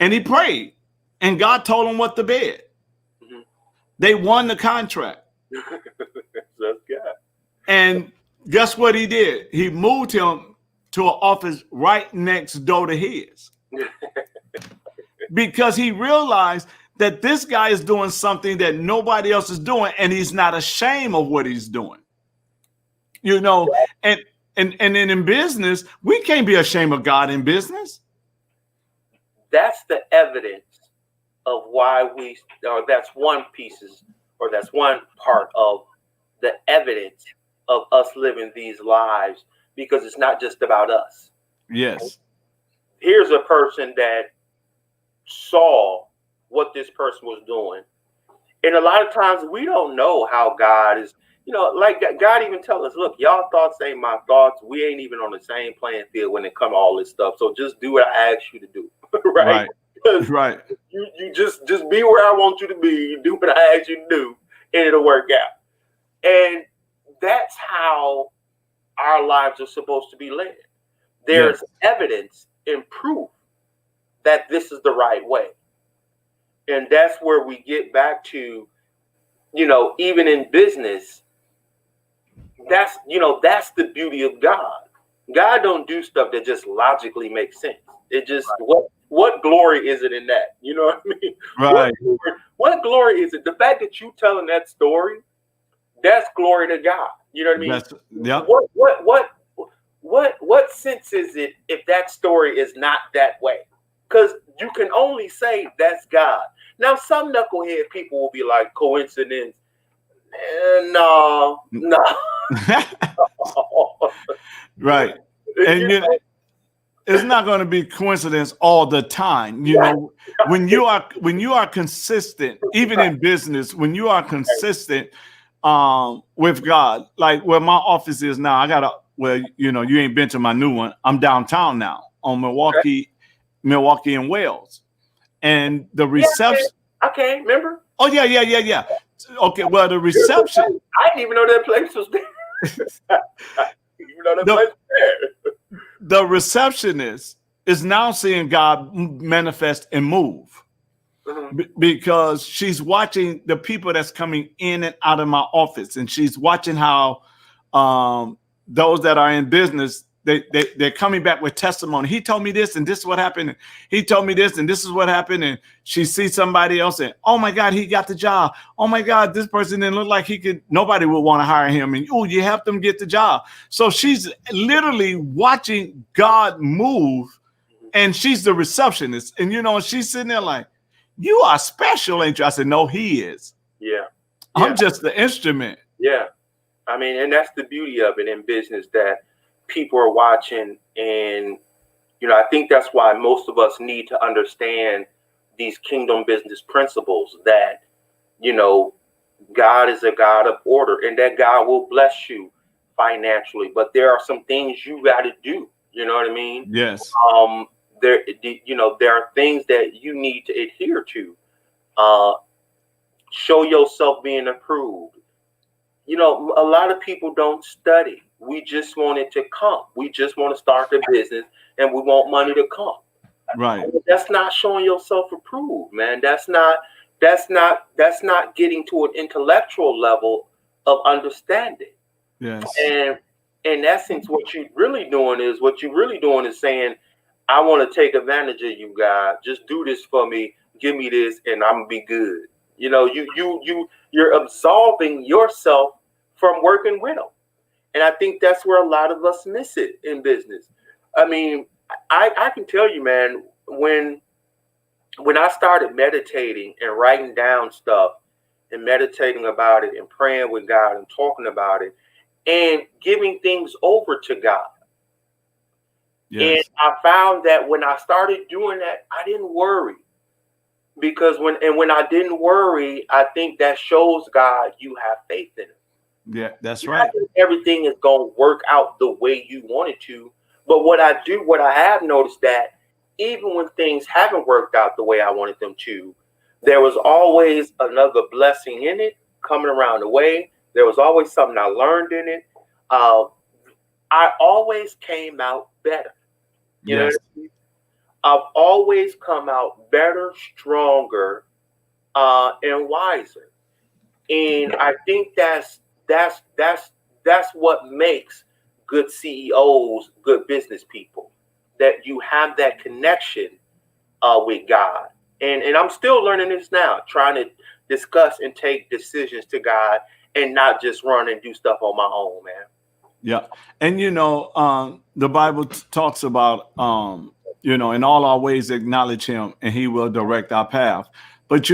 And he prayed, and God told him what to bid. Mm-hmm. They won the contract. That's good. And guess what he did? He moved him to an office right next door to his. Because he realized that this guy is doing something that nobody else is doing, and he's not ashamed of what he's doing. You know, and then in business, we can't be ashamed of God in business. That's the evidence of why or that's one part of the evidence of us living these lives, because it's not just about us. Yes. Here's a person that saw what this person was doing. And a lot of times we don't know how God is, like God even tell us, look, y'all thoughts ain't my thoughts. We ain't even on the same playing field when it come to all this stuff. So just do what I ask you to do. Right? Right. You just be where I want you to be. You do what I ask you to do, and it'll work out. And that's how our lives are supposed to be led. There's evidence and proof that this is the right way. And that's where we get back to, even in business, that's the beauty of God. God don't do stuff that just logically makes sense. It just, what glory is it in that? You know what I mean? Right. What glory is it? The fact that you telling that story, that's glory to God. You know what I mean? What sense is it if that story is not that way? Because you can only say that's God. Now, some knucklehead people will be like, coincidence. No. Right. And it's not going to be coincidence all the time. When you are consistent, even in business, when you are consistent with God, like where my office is now, you ain't been to my new one. I'm downtown now on Milwaukee and Wales. And the reception. I can't remember. Oh, yeah. Okay, well, the reception. I didn't even know that place was there. The receptionist is now seeing God manifest and move, because she's watching the people that's coming in and out of my office, and she's watching how those that are in business, they're coming back with testimony. He told me this, and this is what happened. And he told me this, and this is what happened. And she sees somebody else, and oh my God, he got the job. Oh my God, this person didn't look like he could. Nobody would want to hire him. And you helped them get the job. So she's literally watching God move, and she's the receptionist. And she's sitting there like, "You are special, ain't you?" I said, "No, he is. Yeah. I'm just the instrument." Yeah, I mean, and that's the beauty of it in business, that people are watching. And I think that's why most of us need to understand these kingdom business principles, that God is a God of order, and that God will bless you financially, but there are some things you got to do. You know what I mean? Yes. There are things that you need to adhere to. Show yourself being approved. A lot of people don't study. We just want it to come. We just want to start the business, and we want money to come. Right. That's not showing yourself approved, man. That's not getting to an intellectual level of understanding. Yes. And in essence, what you're really doing is saying, I want to take advantage of you, God. Just do this for me. Give me this, and I'm gonna be good. You're absolving yourself from working with them. And I think that's where a lot of us miss it in business. I mean, I can tell you, man, when I started meditating and writing down stuff and meditating about it and praying with God and talking about it and giving things over to God. Yes. And I found that when I started doing that, I didn't worry. Because when I didn't worry, I think that shows God you have faith in him. Yeah, that's right. Everything is going to work out the way you want it to. But what I have noticed, that even when things haven't worked out the way I wanted them to, there was always another blessing in it coming around the way. There was always something I learned in it. I always came out better. You know what I mean? I've always come out better, stronger, and wiser. And I think that's what makes good CEOs good business people. That you have that connection with God. And I'm still learning this now, trying to discuss and take decisions to God and not just run and do stuff on my own, man. Yeah. And the Bible talks about in all our ways acknowledge him and he will direct our path. But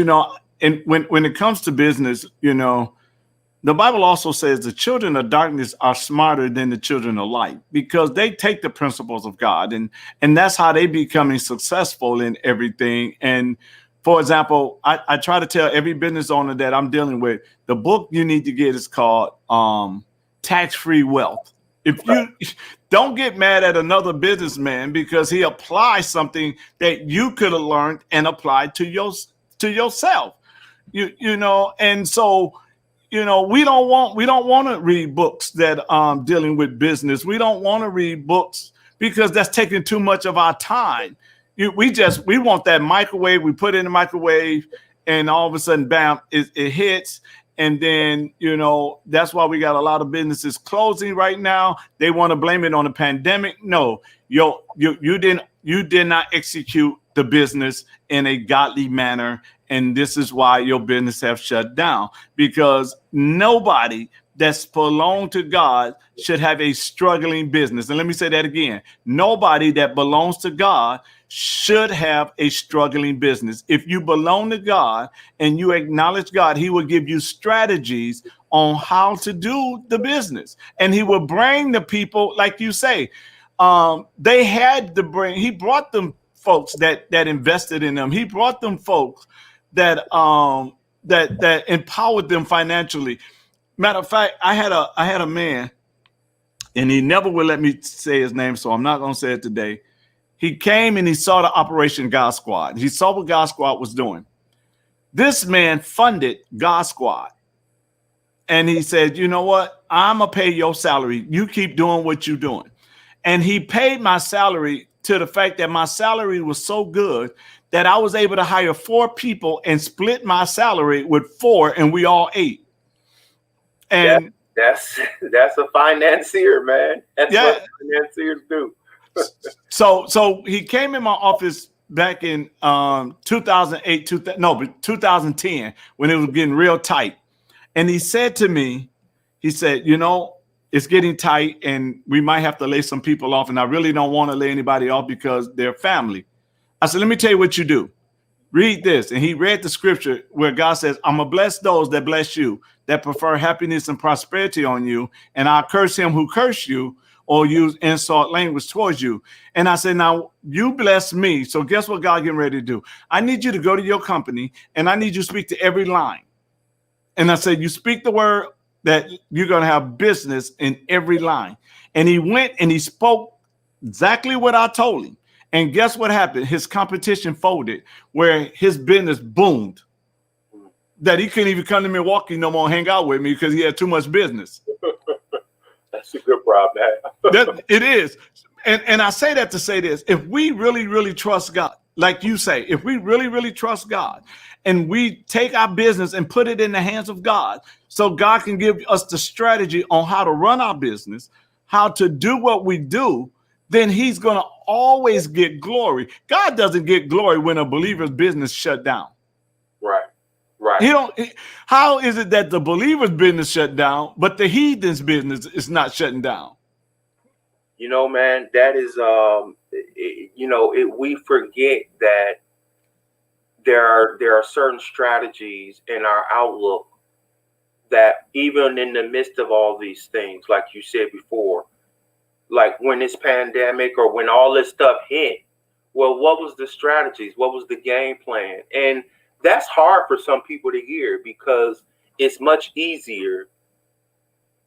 and when it comes to business, the Bible also says the children of darkness are smarter than the children of light because they take the principles of God and that's how they becoming successful in everything. And for example, I try to tell every business owner that I'm dealing with, the book you need to get is called Tax-Free Wealth. If you don't get mad at another businessman because he applies something that you could have learned and applied to yourself, and so we don't want to read books that dealing with business. We don't want to read books because that's taking too much of our time. We want that microwave. We put it in the microwave, and all of a sudden, bam, it hits. And then, that's why we got a lot of businesses closing right now. They want to blame it on the pandemic. No, you did not execute the business in a godly manner. And this is why your business have shut down, because nobody that's belonged to God should have a struggling business. And let me say that again. Nobody that belongs to God should have a struggling business. If you belong to God and you acknowledge God, he will give you strategies on how to do the business. And he will bring the people, like you say, he brought them folks that invested in them. He brought them folks that empowered them financially. Matter of fact, I had a man, and he never would let me say his name, so I'm not going to say it today. He came and he saw the Operation God Squad. He saw what God Squad was doing. This man funded God Squad. And he said, you know what? I'm going to pay your salary. You keep doing what you're doing. And he paid my salary to the fact that my salary was so good that I was able to hire 4 people and split my salary with 4, and we all ate. And that's a financier, man. That's what financiers do. So he came in my office back in 2010 when it was getting real tight. And he said to me, he said, it's getting tight and we might have to lay some people off. And I really don't want to lay anybody off because they're family. I said, let me tell you what you do. Read this. And he read the scripture where God says, I'm going to bless those that bless you, that prefer happiness and prosperity on you. And I'll curse him who curse you or use insult language towards you. And I said, now you bless me. So guess what God getting ready to do? I need you to go to your company and I need you to speak to every line. And I said, you speak the word that you're going to have business in every line. And he went and he spoke exactly what I told him. And guess what happened? His competition folded, where his business boomed. That he couldn't even come to Milwaukee no more and hang out with me because he had too much business. That's a good problem, man. It is. And I say that to say this. If we really, really trust God, like you say, if we really, really trust God and we take our business and put it in the hands of God so God can give us the strategy on how to run our business, how to do what we do, then he's going to always get glory. God doesn't get glory when a believer's business shut down. Right. How is it that the believer's business shut down, but the heathen's business is not shutting down? Man, that is, we forget that there are certain strategies in our outlook that even in the midst of all these things, like you said before, like when this pandemic or when all this stuff hit, well, what was the strategies? What was the game plan? And that's hard for some people to hear because it's much easier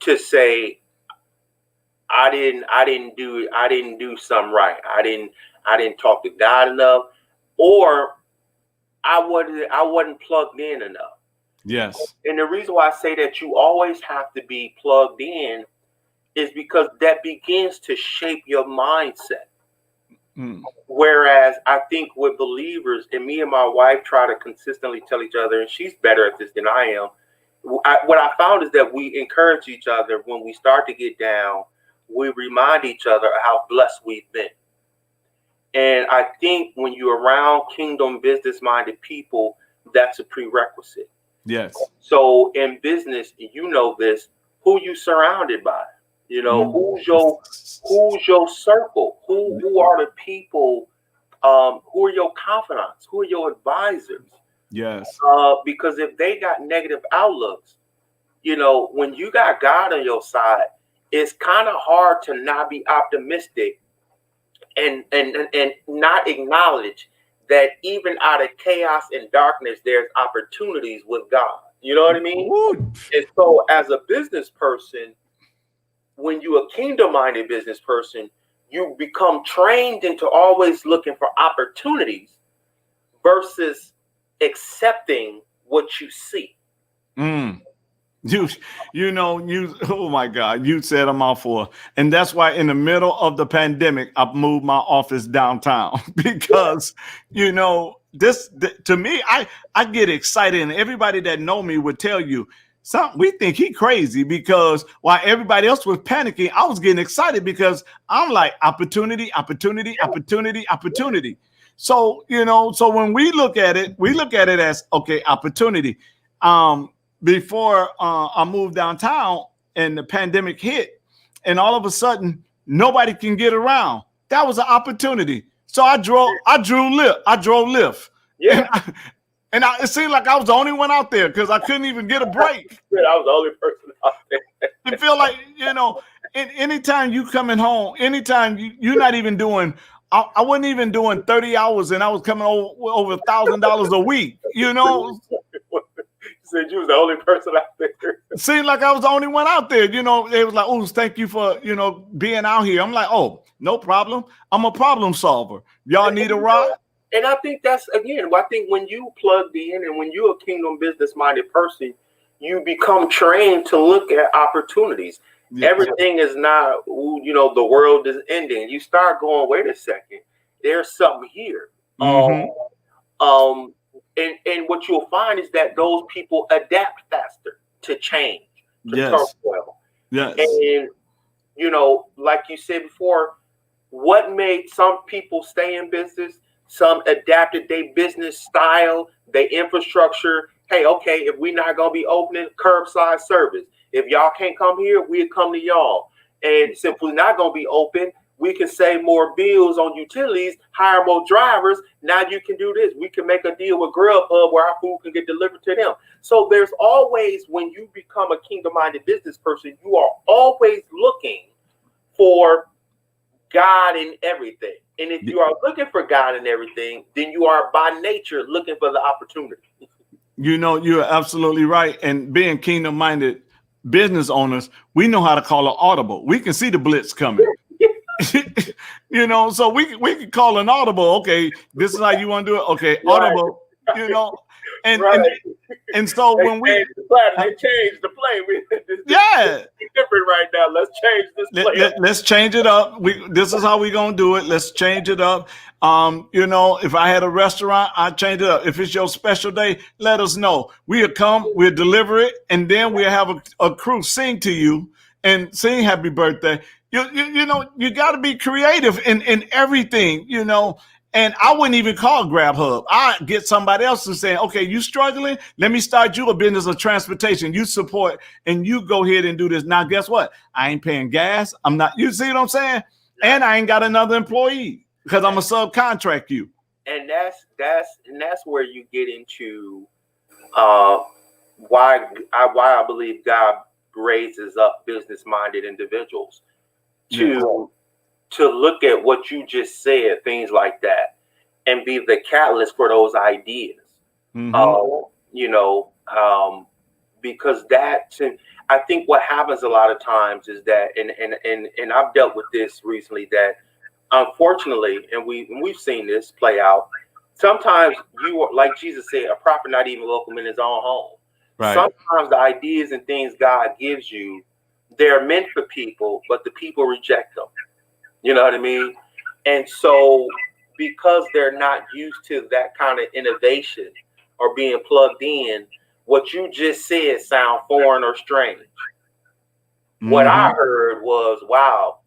to say, I didn't do something right. I didn't talk to God enough, or I wasn't plugged in enough. Yes. And the reason why I say that you always have to be plugged in is because that begins to shape your mindset. Whereas I think with believers, and me and my wife try to consistently tell each other, and she's better at this than I am. What I found is that we encourage each other when we start to get down. We remind each other of how blessed we've been. And I think when you're around kingdom business minded people, that's a prerequisite. Yes. So in business, you know this, who you surrounded by, you know, who's your circle, who are the people, who are your confidants, who are your advisors? Yes. Because if they got negative outlooks, you know, when you got God on your side, it's kind of hard to not be optimistic and not acknowledge that even out of chaos and darkness, there's opportunities with God. You know what I mean? Ooh. And so as a business person, when you're a kingdom-minded business person, you become trained into always looking for opportunities versus accepting what you see. Mm. Oh my God, you said a mouthful. And that's why in the middle of the pandemic, I've moved my office downtown because, to me, I get excited, and everybody that know me would tell you, we think he crazy, because while everybody else was panicking, I was getting excited because I'm like, opportunity, opportunity, opportunity, opportunity. So, so when we look at it as, okay, opportunity. Before I moved downtown and the pandemic hit, and all of a sudden nobody can get around. That was an opportunity. So I drove Lyft. Yeah. And it seemed like I was the only one out there because I couldn't even get a break. I was the only person out there. It feel like, anytime you coming home, anytime you're not even doing, I wasn't even doing 30 hours and I was coming over $1,000 a week, Said you was the only person out there. It seemed like I was the only one out there. They was like, "Oh, thank you for being out here." I'm like, "Oh, no problem. I'm a problem solver. Y'all need a ride." And I think that's, again, I think when you plugged in and when you're a kingdom business minded person, you become trained to look at opportunities. Yeah. Everything is not, the world is ending. You start going, wait a second, there's something here. Mm-hmm. And what you'll find is that those people adapt faster to change, to turmoil. Yes. And, like you said before, what made some people stay in business? Some adapted their business style, their infrastructure. Hey, okay, if we're not going to be opening, curbside service. If y'all can't come here, we'll come to y'all. And since we're not going to be open, we can save more bills on utilities, hire more drivers. Now you can do this. We can make a deal with Grubhub where our food can get delivered to them. So there's always, when you become a kingdom-minded business person, you are always looking for God in everything. And if you are looking for God in everything, then you are by nature looking for the opportunity. You're absolutely right. And being kingdom-minded business owners, we know how to call an audible. We can see the blitz coming. So we can call an audible. Okay, this is how you want to do it. Okay, audible. And right. and so when they changed the play. It's different right now. Let's change this play. Let's change it up. This is how we're gonna do it. Let's change it up. If I had a restaurant, I'd change it up. If it's your special day, let us know. We'll come, we'll deliver it, and then we'll have a crew sing to you and sing happy birthday. You got to be creative in everything, and I wouldn't even call Grubhub. I'd get somebody else to say, okay, you struggling? Let me start you a business of transportation. You support and you go ahead and do this. Now, guess what? I ain't paying gas. I'm not, you see what I'm saying? And I ain't got another employee because I'm a subcontract you. And that's where you get into why I believe God raises up business-minded individuals to look at what you just said, things like that, and be the catalyst for those ideas. Mm-hmm. Because I think what happens a lot of times is that, and I've dealt with this recently, that unfortunately, and we've seen this play out. Sometimes you are, like Jesus said, a prophet not even welcome in his own home. Right. Sometimes the ideas and things God gives you, they're meant for people, but the people reject them. You know what I mean? And so because they're not used to that kind of innovation or being plugged in, what you just said sound foreign or strange. Mm-hmm. What I heard was, wow,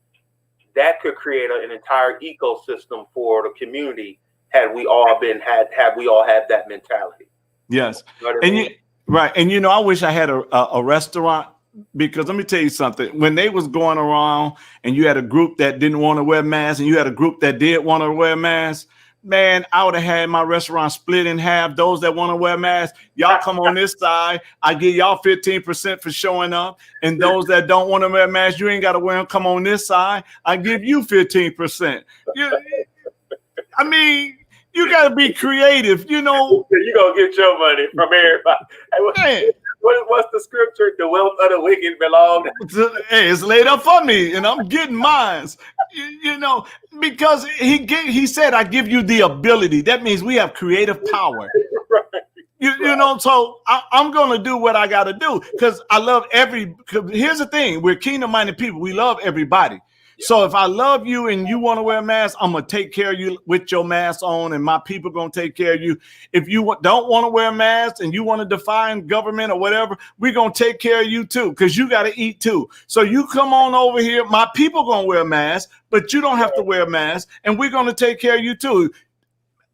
that could create an entire ecosystem for the community had we all had that mentality. Yes. You know what I And mean? right. And I wish I had a restaurant, because let me tell you something. When they was going around and you had a group that didn't want to wear masks and you had a group that did want to wear masks, man, I would have had my restaurant split in half. Those that want to wear masks, y'all come on this side. I give y'all 15% for showing up. And those that don't want to wear masks, you ain't got to wear them. Come on this side. I give you 15%. I mean, you got to be creative, You're going to get your money from everybody. What's the scripture? The wealth of the wicked belongs. Hey, it's laid up for me, and I'm getting mine. Because he said, I give you the ability. That means we have creative power. Right. So I'm going to do what I got to do, because I love here's the thing. We're kingdom-minded people. We love everybody. So if I love you and you want to wear a mask, I'm going to take care of you with your mask on, and my people going to take care of you. If you don't want to wear a mask and you want to defy government or whatever, we're going to take care of you too, because you got to eat too. So you come on over here. My people going to wear a mask, but you don't have to wear a mask, and we're going to take care of you too.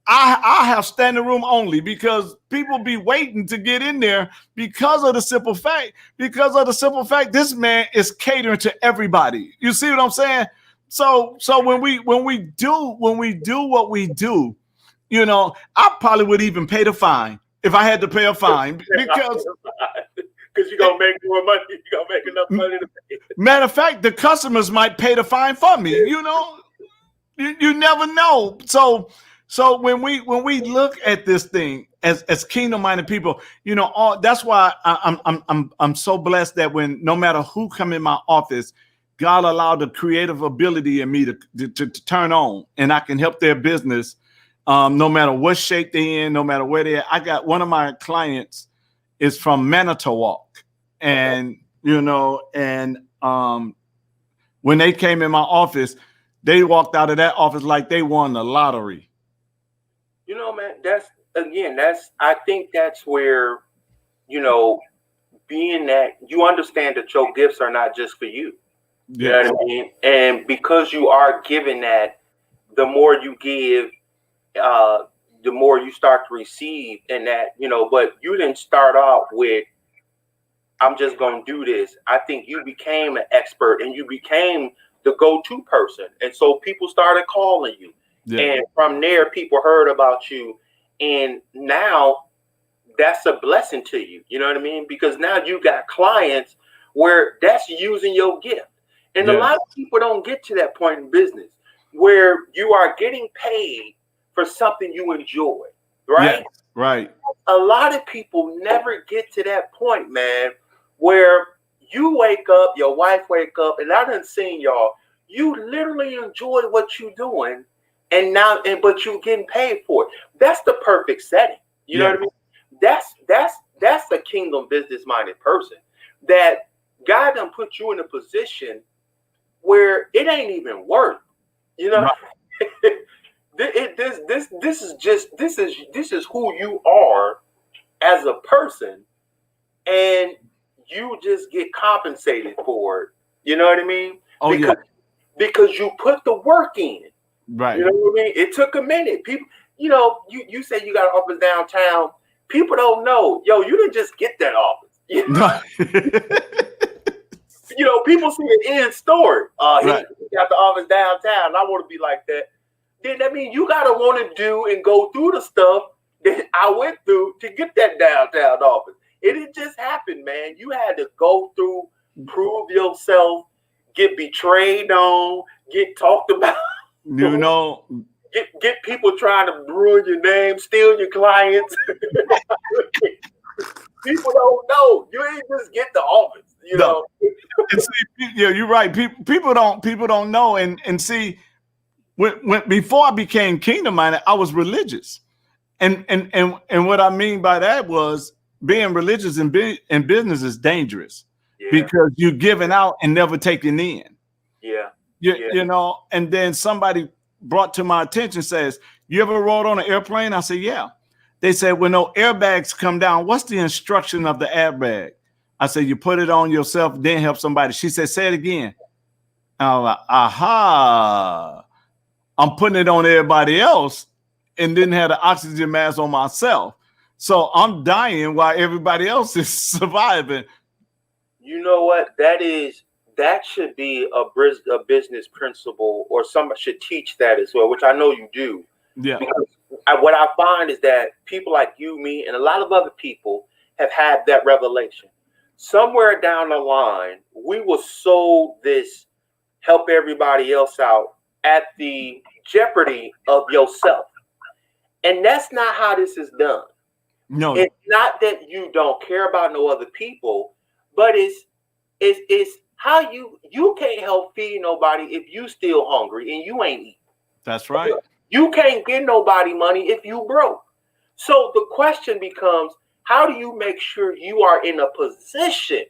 I have standing room only, because people be waiting to get in there because of the simple fact. This man is catering to everybody. You see what I'm saying? So when we do what we do, I probably would even pay the fine if I had to pay a fine, because you're gonna make more money. You're gonna make enough money to pay. Matter of fact, the customers might pay the fine for me. You never know. So when we look at this thing as kingdom-minded people, that's why I'm so blessed that no matter who come in my office, God allowed the creative ability in me to turn on, and I can help their business, no matter what shape they're in, no matter where they're at. I got one of my clients is from Manitowoc, and when they came in my office, they walked out of that office like they won the lottery. Man, I think that's where, being that you understand that your gifts are not just for you. You know what I mean? And because you are given that, the more you give, the more you start to receive, and that, but you didn't start off with, I'm just going to do this. I think you became an expert, and you became the go-to person. And so people started calling you. Yeah. And from there, people heard about you. And now that's a blessing to you. You know what I mean? Because now you got clients where that's using your gift. And a lot of people don't get to that point in business where you are getting paid for something you enjoy. Right? Yes, right. A lot of people never get to that point, man, where you wake up, your wife wake up, and I done seen y'all, you literally enjoy what you're doing. But you're getting paid for it. That's the perfect setting. You know what I mean? That's a kingdom business minded person, that God done put you in a position where it ain't even worth. Right. This is who you are as a person, and you just get compensated for it. You know what I mean? Because you put the work in. Right. You know what I mean? It took a minute. People, you say you got an office downtown. People don't know. You didn't just get that office. People see an end story. He got the office downtown. I want to be like that. Then that means you gotta want to do and go through the stuff that I went through to get that downtown office. It didn't just happen, man. You had to go through, prove yourself, get betrayed on, get talked about. Get people trying to ruin your name, steal your clients. People don't know. You ain't just get the office, know. And see, you're right. People don't know. And see, when before I became kingdom minded, I was religious, and what I mean by that was being religious in business is dangerous because you're giving out and never taking in. And then somebody brought to my attention says, you ever rode on an airplane? I said, yeah. They said, when no airbags come down, what's the instruction of the airbag? I said, you put it on yourself, then help somebody. She said, say it again. And I'm like, aha, I'm putting it on everybody else and didn't have the oxygen mask on myself. So I'm dying while everybody else is surviving. You know what? That should be a business principle, or somebody should teach that as well, which I know you do. Yeah. Because what I find is that people like you, me, and a lot of other people have had that revelation. Somewhere down the line, we will sold this help everybody else out at the jeopardy of yourself. And that's not how this is done. No. It's not that you don't care about no other people, but it's how you can't help feed nobody if you still hungry and you ain't eating. That's right. You can't give nobody money if you broke. So the question becomes, how do you make sure you are in a position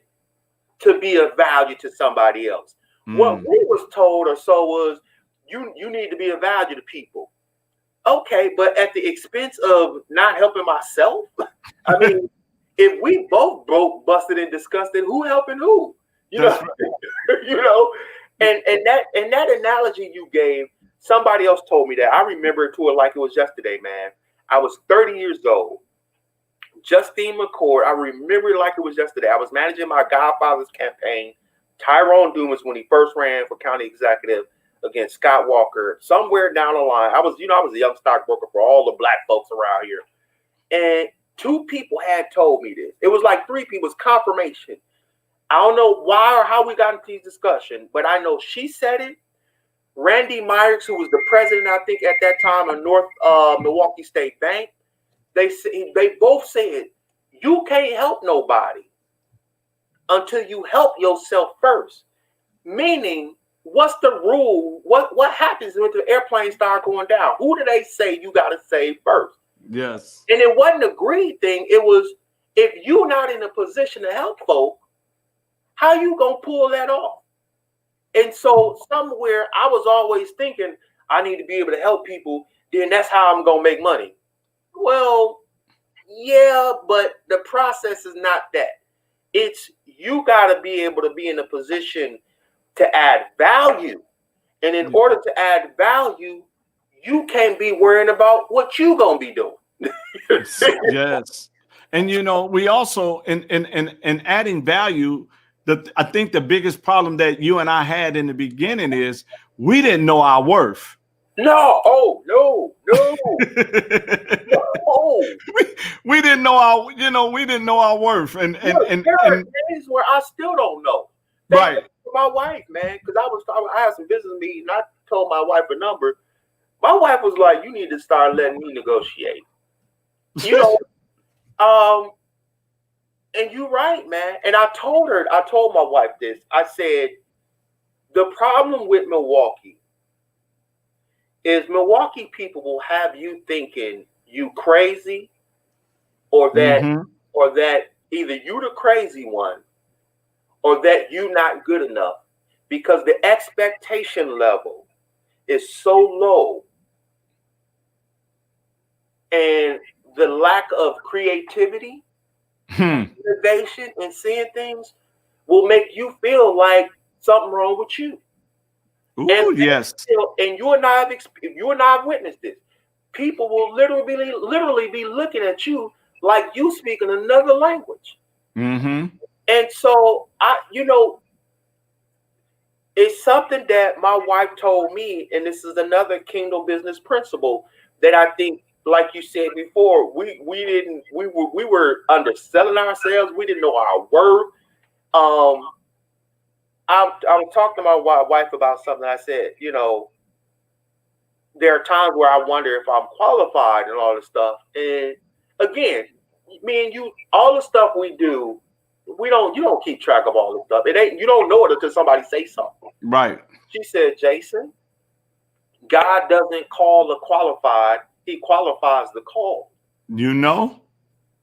to be of value to somebody else? What we was told or so was you need to be of value to people. Okay, but at the expense of not helping myself? I mean, if we both broke, busted, and disgusted, who helping who? You know, right. You know, and that analogy you gave, somebody else told me that. I remember it to it like it was yesterday, man. I was 30 years old. Justine McCord, I remember it like it was yesterday. I was managing my godfather's campaign, Tyrone Dumas, when he first ran for county executive against Scott Walker. Somewhere down the line, I was a young stockbroker for all the black folks around here. And two people had told me this. It was like three people's confirmation. I don't know why or how we got into this discussion, but I know she said it. Randy Myers, who was the president, I think, at that time of North Milwaukee State Bank, they both said, you can't help nobody until you help yourself first. Meaning, what's the rule? What happens when the airplanes start going down? Who do they say you got to save first? Yes. And it wasn't a greed thing. It was, if you're not in a position to help folk, how you gonna pull that off? And so somewhere I was always thinking, I need to be able to help people, then that's how I'm gonna make money. Well, yeah, but the process is not that. It's you gotta be able to be in a position to add value. And in order to add value, you can't be worrying about what you gonna be doing. Yes. And you know, we also in adding value, I think the biggest problem that you and I had in the beginning is we didn't know our worth. No, no. We didn't know our worth. And days where I still don't know. Right. My wife, man, because I had some business meeting. I told my wife a number. My wife was like, "You need to start letting me negotiate." You know, and you're right, man. And I told my wife this. I said, the problem with Milwaukee is Milwaukee people will have you thinking you crazy, or that either you the crazy one, or that you not good enough, because the expectation level is so low, and the lack of creativity, innovation, and seeing things will make you feel like something wrong with you. Ooh, yes. And you and I have witnessed this. People will literally be looking at you like you speaking another language. Mm-hmm. And so it's something that my wife told me, and this is another kingdom business principle that I think, like you said before, we were underselling ourselves. We didn't know our worth. I was talking to my wife about something. I said, there are times where I wonder if I'm qualified and all this stuff. And again, me and you, all the stuff we do, you don't keep track of all the stuff. You don't know it until somebody says something. Right. She said, Jason, God doesn't call the qualified, he qualifies the call. You know?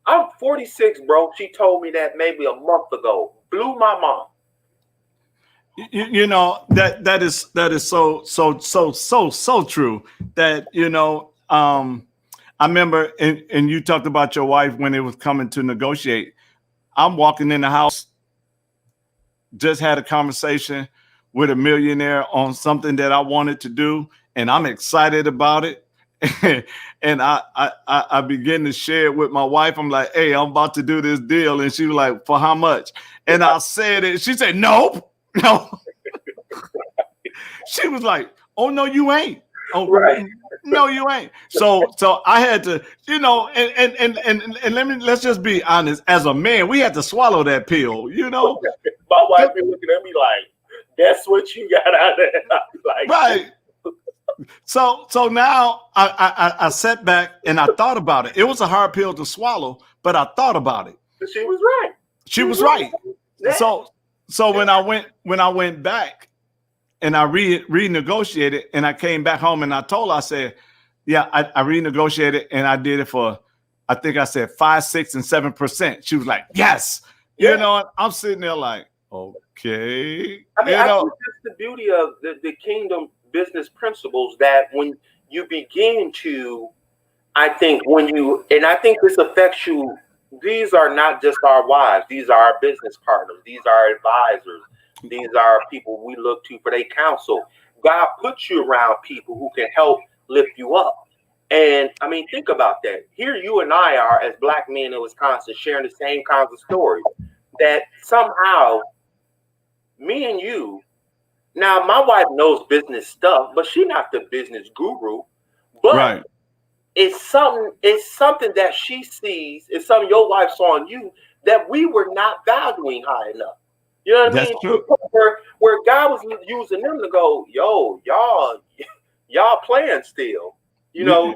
I'm 46, bro. She told me that maybe a month ago. Blew my mind. You know, that is so true. That, I remember, and you talked about your wife when it was coming to negotiate. I'm walking in the house, just had a conversation with a millionaire on something that I wanted to do, and I'm excited about it. And I begin to share it with my wife. I'm like, hey, I'm about to do this deal. And she was like, for how much? And I said it. She said, nope, no. She was like, oh, no, you ain't. Oh, Right. no, you ain't. So I had to, let's just be honest. As a man, we had to swallow that pill, My wife be looking at me like, that's what you got out there. Like, right. So now I sat back and I thought about it. It was a hard pill to swallow, but I thought about it. she was right. She was right. Yeah. So when I went back and I renegotiated and I came back home and I told her, I said, yeah, I renegotiated and I did it for, I think I said 5, 6, and 7%. She was like, yes. Yeah. I'm sitting there like, okay. I mean, I think that's the beauty of the kingdom business principles, that when you begin to, I think this affects you. These are not just our wives. These are our business partners. These are our advisors. These are people we look to for their counsel. God puts you around people who can help lift you up. And I mean, think about that. Here you and I are, as Black men in Wisconsin, sharing the same kinds of stories, that somehow me and you, now my wife knows business stuff, but she's not the business guru. But right. It's something that she sees, it's something your wife saw in you that we were not valuing high enough. You know what I mean? True. Where God was using them to go, yo, y'all playing still. You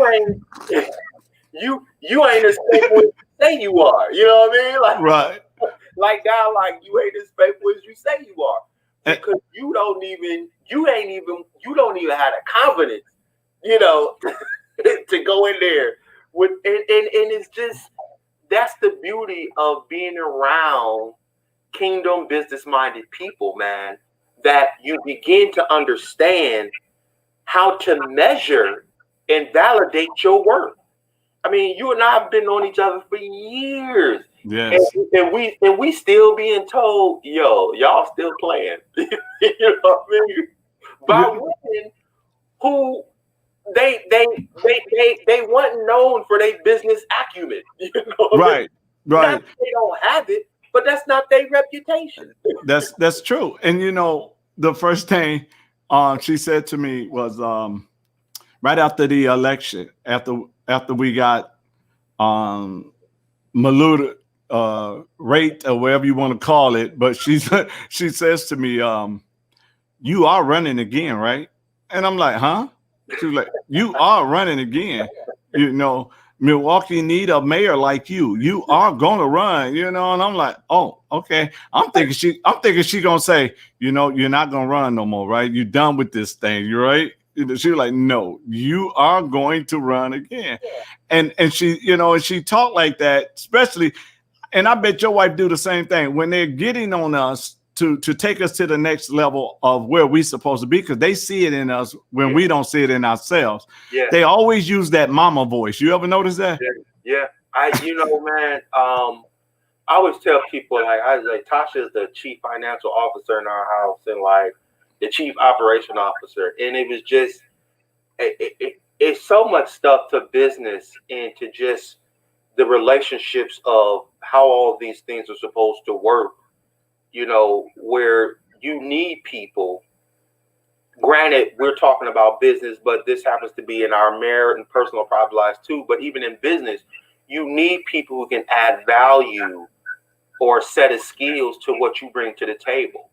ain't as faithful as you say you are. You know what I mean? Like, right. Like God, like, you ain't as faithful as you say you are. Because you don't even have the confidence, to go in there with and it's just, that's the beauty of being around kingdom business minded people, man, that you begin to understand how to measure and validate your worth. I mean, you and I have been on each other for years. Yes. And we still being told, yo, y'all still playing. You know what I mean? By women who they weren't known for their business acumen. You know what I mean? Right. Not that they don't have it, but that's not their reputation. That's true. And the first thing she said to me was right after the election, after we got Maluda rate or whatever you want to call it, but she says to me, you are running again, right? And I'm like, huh? She was like, you are running again. Milwaukee need a mayor like you. You are gonna run, and I'm like, oh, okay. I'm thinking she gonna say, you're not gonna run no more, right? You're done with this thing, you're right. She was like, no, you are going to run again. And she, and she talked like that, especially, and I bet your wife do the same thing when they're getting on us to take us to the next level of where we're supposed to be, because they see it in us when we don't see it in ourselves. Yeah. They always use that mama voice. You ever notice that? Yeah. Man, I always tell people, like, Tasha is the chief financial officer in our house and like the chief operation officer. And it was just, it's so much stuff to business and to just the relationships of how all these things are supposed to work. Where you need people. Granted, we're talking about business, but this happens to be in our marriage and personal private lives too. But even in business, you need people who can add value or a set of skills to what you bring to the table.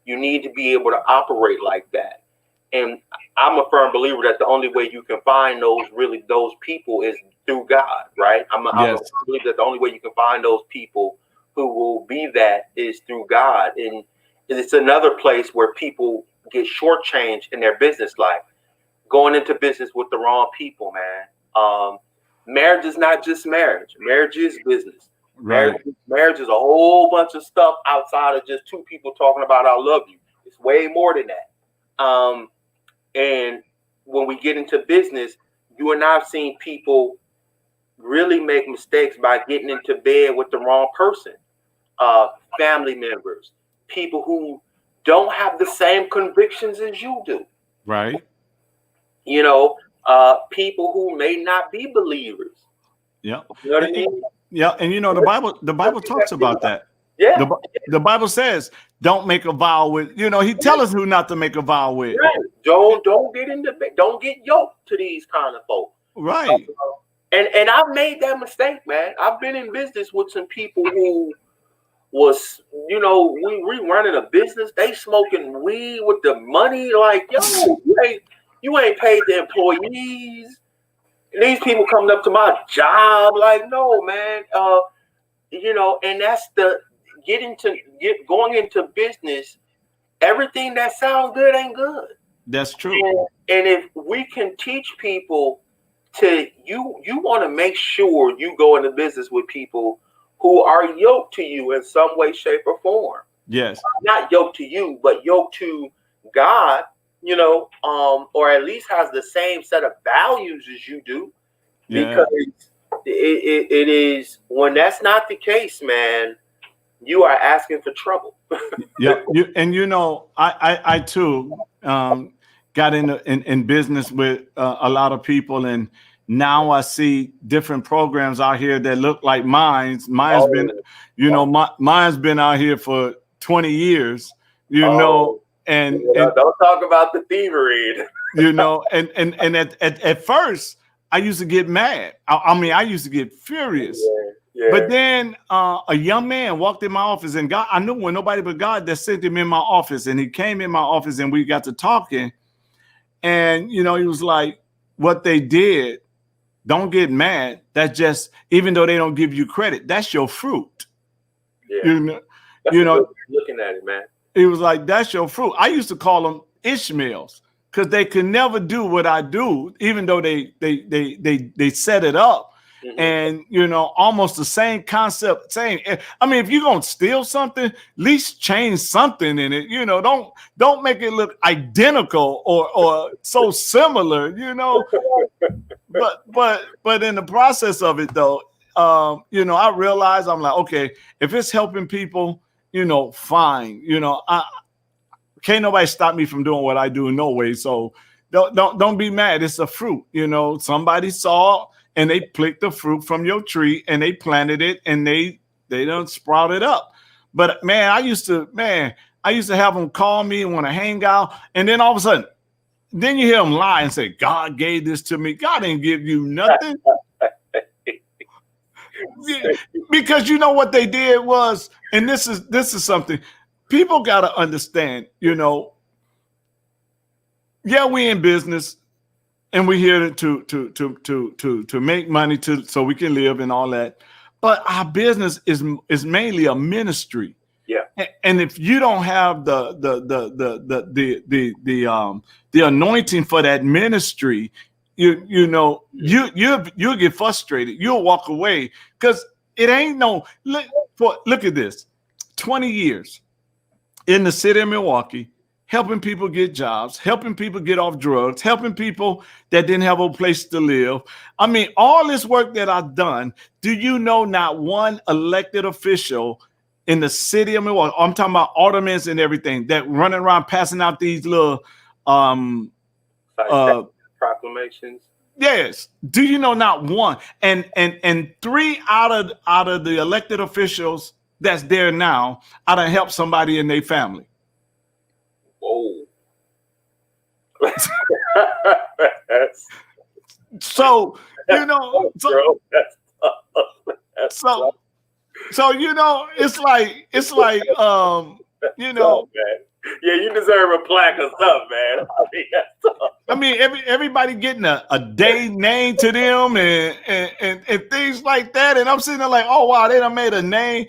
You need to be able to operate like that. And I'm a firm believer that the only way you can find those people is through God, right? I'm a firm believer that the only way you can find those people who will be that is through God. And it's another place where people get shortchanged in their business life, going into business with the wrong people, man. Marriage is not just marriage. Marriage is business. Right. Marriage is a whole bunch of stuff outside of just two people talking about I love you. It's way more than that. And when we get into business, you and I have seen people really make mistakes by getting into bed with the wrong person. Family members, people who don't have the same convictions as you do. Right. You know, people who may not be believers. Yeah. You know what I mean? Yeah, and you know the Bible talks about that. Yeah. The Bible says, don't make a vow with, he tell us who not to make a vow with. Right. Don't get yoked to these kind of folks. Right. And I've made that mistake, man. I've been in business with some people who was, we running a business, they smoking weed with the money, like, yo, you ain't paid the employees. And these people coming up to my job, like, no, man, and that's going into business. Everything that sounds good ain't good. That's true. And if we can teach people you want to make sure you go into business with people who are yoked to you in some way, shape, or form. Yes. Not yoked to you, but yoked to God, or at least has the same set of values as you do. Yeah. Because it is, when that's not the case, man, you are asking for trouble. Yeah. I too got in business with a lot of people, and now I see different programs out here that look like mine's. Mine's been out here for 20 years, and don't talk about the thievery. And at first I used to get mad. I used to get furious. Yeah. But then a young man walked in my office, and God, I knew when nobody but God that sent him in my office, and he came in my office and we got to talking, and he was like, what they did, don't get mad. That's just, even though they don't give you credit, that's your fruit. Yeah. Looking at it, man. He was like, that's your fruit. I used to call them Ishmaels because they could never do what I do, even though they set it up. Mm-hmm. And almost the same concept. If you're gonna steal something, at least change something in it. Don't make it look identical or so similar. But in the process of it, though, I realized, I'm like, okay, if it's helping people, fine. I can't nobody stop me from doing what I do, no way. So don't be mad. It's a fruit. Somebody saw and they plucked the fruit from your tree and they planted it and they done sprouted up. But man, I used to have them call me and want to hang out, and then all of a sudden, then you hear them lie and say, God gave this to me. God didn't give you nothing. Because what they did was, and this is something people got to understand, we in business and we're here to make money so we can live and all that. But our business is mainly a ministry. Yeah. And if you don't have the anointing for that ministry, you'll get frustrated. You'll walk away because it ain't look at this. 20 years in the city of Milwaukee, helping people get jobs, helping people get off drugs, helping people that didn't have a place to live. All this work that I've done, do you know not one elected official in the city of Milwaukee, I'm talking about aldermen and everything, that running around passing out these little proclamations? Yes. Do you know not one? And 3 out of the elected officials that's there now, I done help somebody in their family. Whoa. So it's like man. Yeah, you deserve a plaque or something, man. Everybody getting a day name to them and things like that. And I'm sitting there like, oh wow, they done made a name.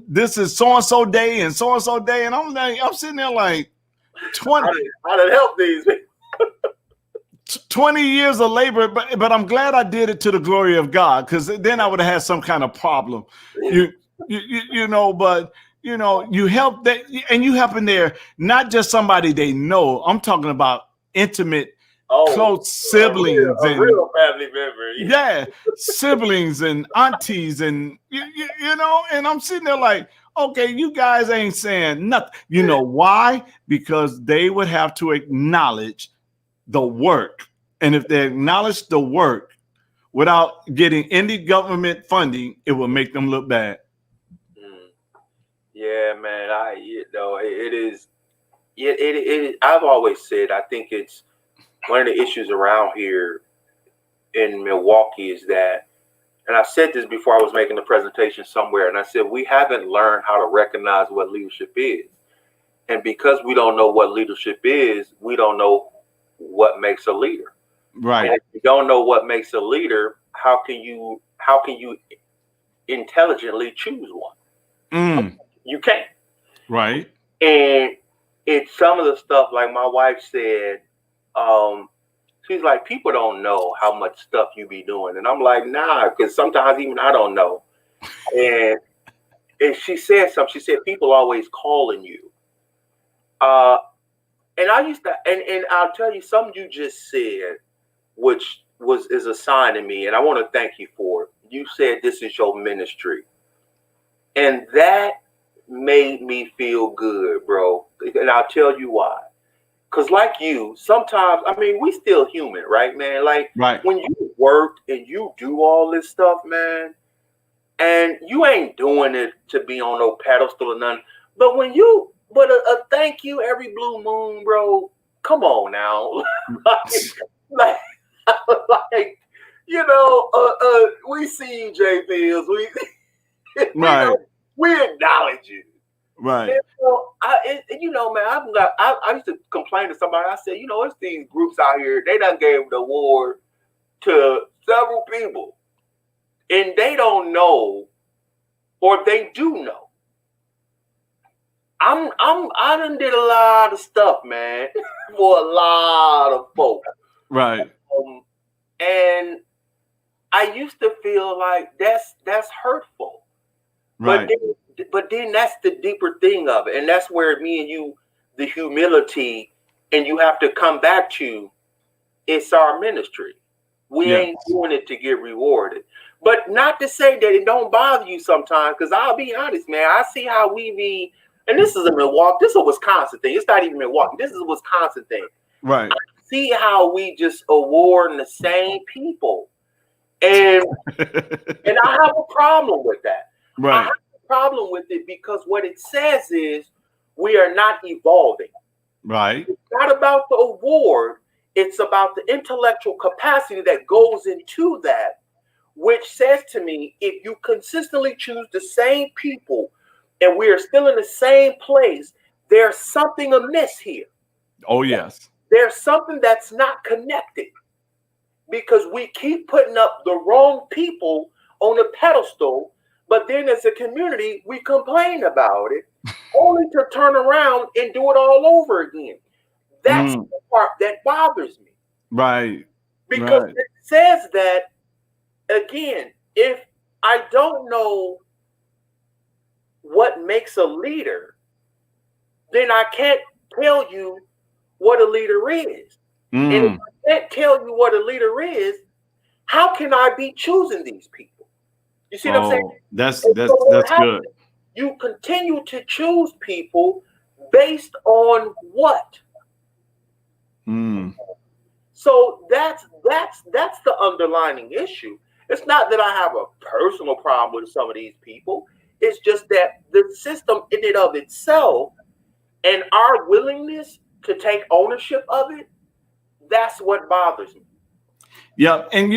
This is so and so day and so and so day, and I'm sitting there like 20. How to help these people? 20 years of labor, but I'm glad I did it to the glory of God, because then I would have had some kind of problem. You help that, and you helping there, not just somebody they know. I'm talking about intimate, close siblings, a real family member. Yeah, siblings and aunties, and and I'm sitting there like, Okay, you guys ain't saying nothing. You know why? Because they would have to acknowledge the work. And if they acknowledge the work without getting any government funding, it will make them look bad. Yeah, man. It is. I've always said I think it's one of the issues around here in Milwaukee is that, and I said this before I was making the presentation somewhere, and I said we haven't learned how to recognize what leadership is, and because we don't know what leadership is, we don't know what makes a leader. Right. And if you don't know what makes a leader, how can you intelligently choose one? You can't. Right. And it's some of the stuff, like my wife said, she's like, people don't know how much stuff you be doing. And I'm like, nah, because sometimes even I don't know. And she said something. She said, people always calling you. And I used to, and I'll tell you something you just said, which is a sign to me. And I want to thank you for it. You said this is your ministry. And that made me feel good, bro. And I'll tell you why. Because like you, sometimes, I mean, we still human, right, man? Like when you work and you do all this stuff, man, and you ain't doing it to be on no pedestal or nothing. But a thank you every blue moon, bro. Come on now. like, you know, we see you, J. Fields. We acknowledge you. Right. And so man, I used to complain to somebody. I said, it's these groups out here. They done gave the award to several people, and they don't know, or they do know. I done did a lot of stuff, man, for a lot of folks. Right. And I used to feel like that's hurtful. Right. But then that's the deeper thing of it. And that's where me and you, the humility, and you have to come back to, it's our ministry. We ain't doing it to get rewarded. But not to say that it don't bother you sometimes, because I'll be honest, man, I see how we be, and this is a Milwaukee, this is a Wisconsin thing. It's not even Milwaukee. This is a Wisconsin thing. Right. I see how we just award the same people. And I have a problem with that. Right. I have a problem with it because what it says is we are not evolving. Right. It's not about the award. It's about the intellectual capacity that goes into that, which says to me, if you consistently choose the same people and we are still in the same place, there's something amiss here. Oh, yes. There's something that's not connected because we keep putting up the wrong people on a pedestal, but then as a community, we complain about it only to turn around and do it all over again. That's the part that bothers me. Right. Because it says that, again, if I don't know what makes a leader, then I can't tell you what a leader is. And if I can't tell you what a leader is, how can I be choosing these people? You see what I'm saying? That's happens, good. You continue to choose people based on what? So that's the underlying issue. It's not that I have a personal problem with some of these people. It's just that the system in and of itself and our willingness to take ownership of it, that's what bothers me. Yeah, and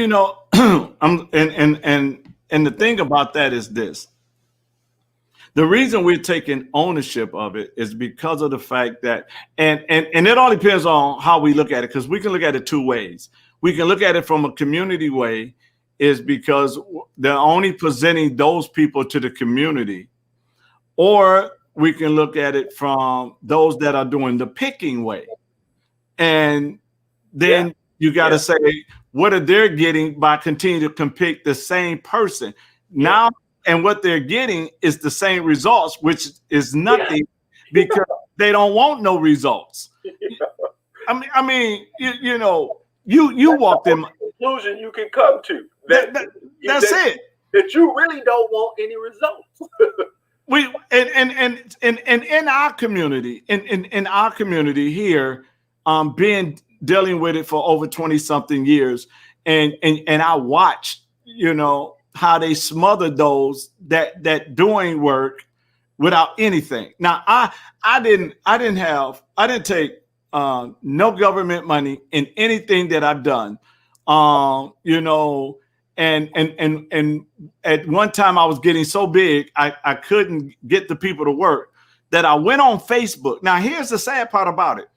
and the thing about that is this. The reason we're taking ownership of it is because of the fact that, and it all depends on how we look at it, because we can look at it two ways. We can look at it from a community way, is because they're only presenting those people to the community, or we can look at it from those that are doing the picking way. And then you got to say, what are they getting by continuing to pick the same person? Now, and what they're getting is the same results, which is nothing because they don't want no results. I mean, you walked in. Conclusion you can come to. That's it. That you really don't want any results. and in our community, in our community here, being dealing with it for over 20 something years, and I watched, how they smothered those that doing work without anything. Now, I didn't take no government money in anything that I've done. And at one time I was getting so big, I couldn't get the people to work, that I went on Facebook. Now, here's the sad part about it.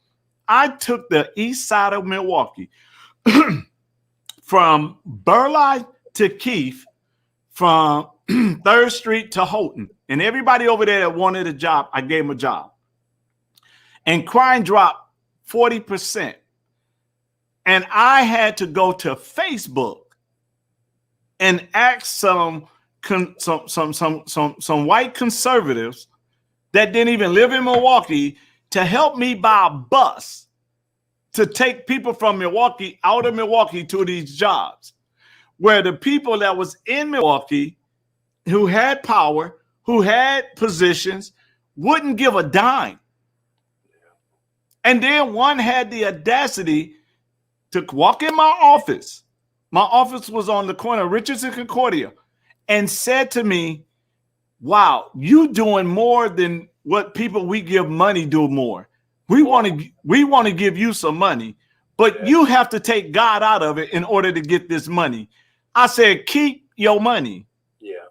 I took the east side of Milwaukee from Burleigh to Keith, from 3rd Street to Houghton. And everybody over there that wanted a job, I gave them a job. And crime dropped 40%. And I had to go to Facebook and ask some white conservatives that didn't even live in Milwaukee to help me buy a bus to take people from Milwaukee out of Milwaukee to these jobs, where the people that was in Milwaukee who had power, who had positions, wouldn't give a dime. And then one had the audacity to walk in my office. My office was on the corner of Richards and Concordia, and said to me, wow, you doing more than what people we give money do more. We want to give you some money, but you have to take God out of it in order to get this money. I said, keep your money. Yeah.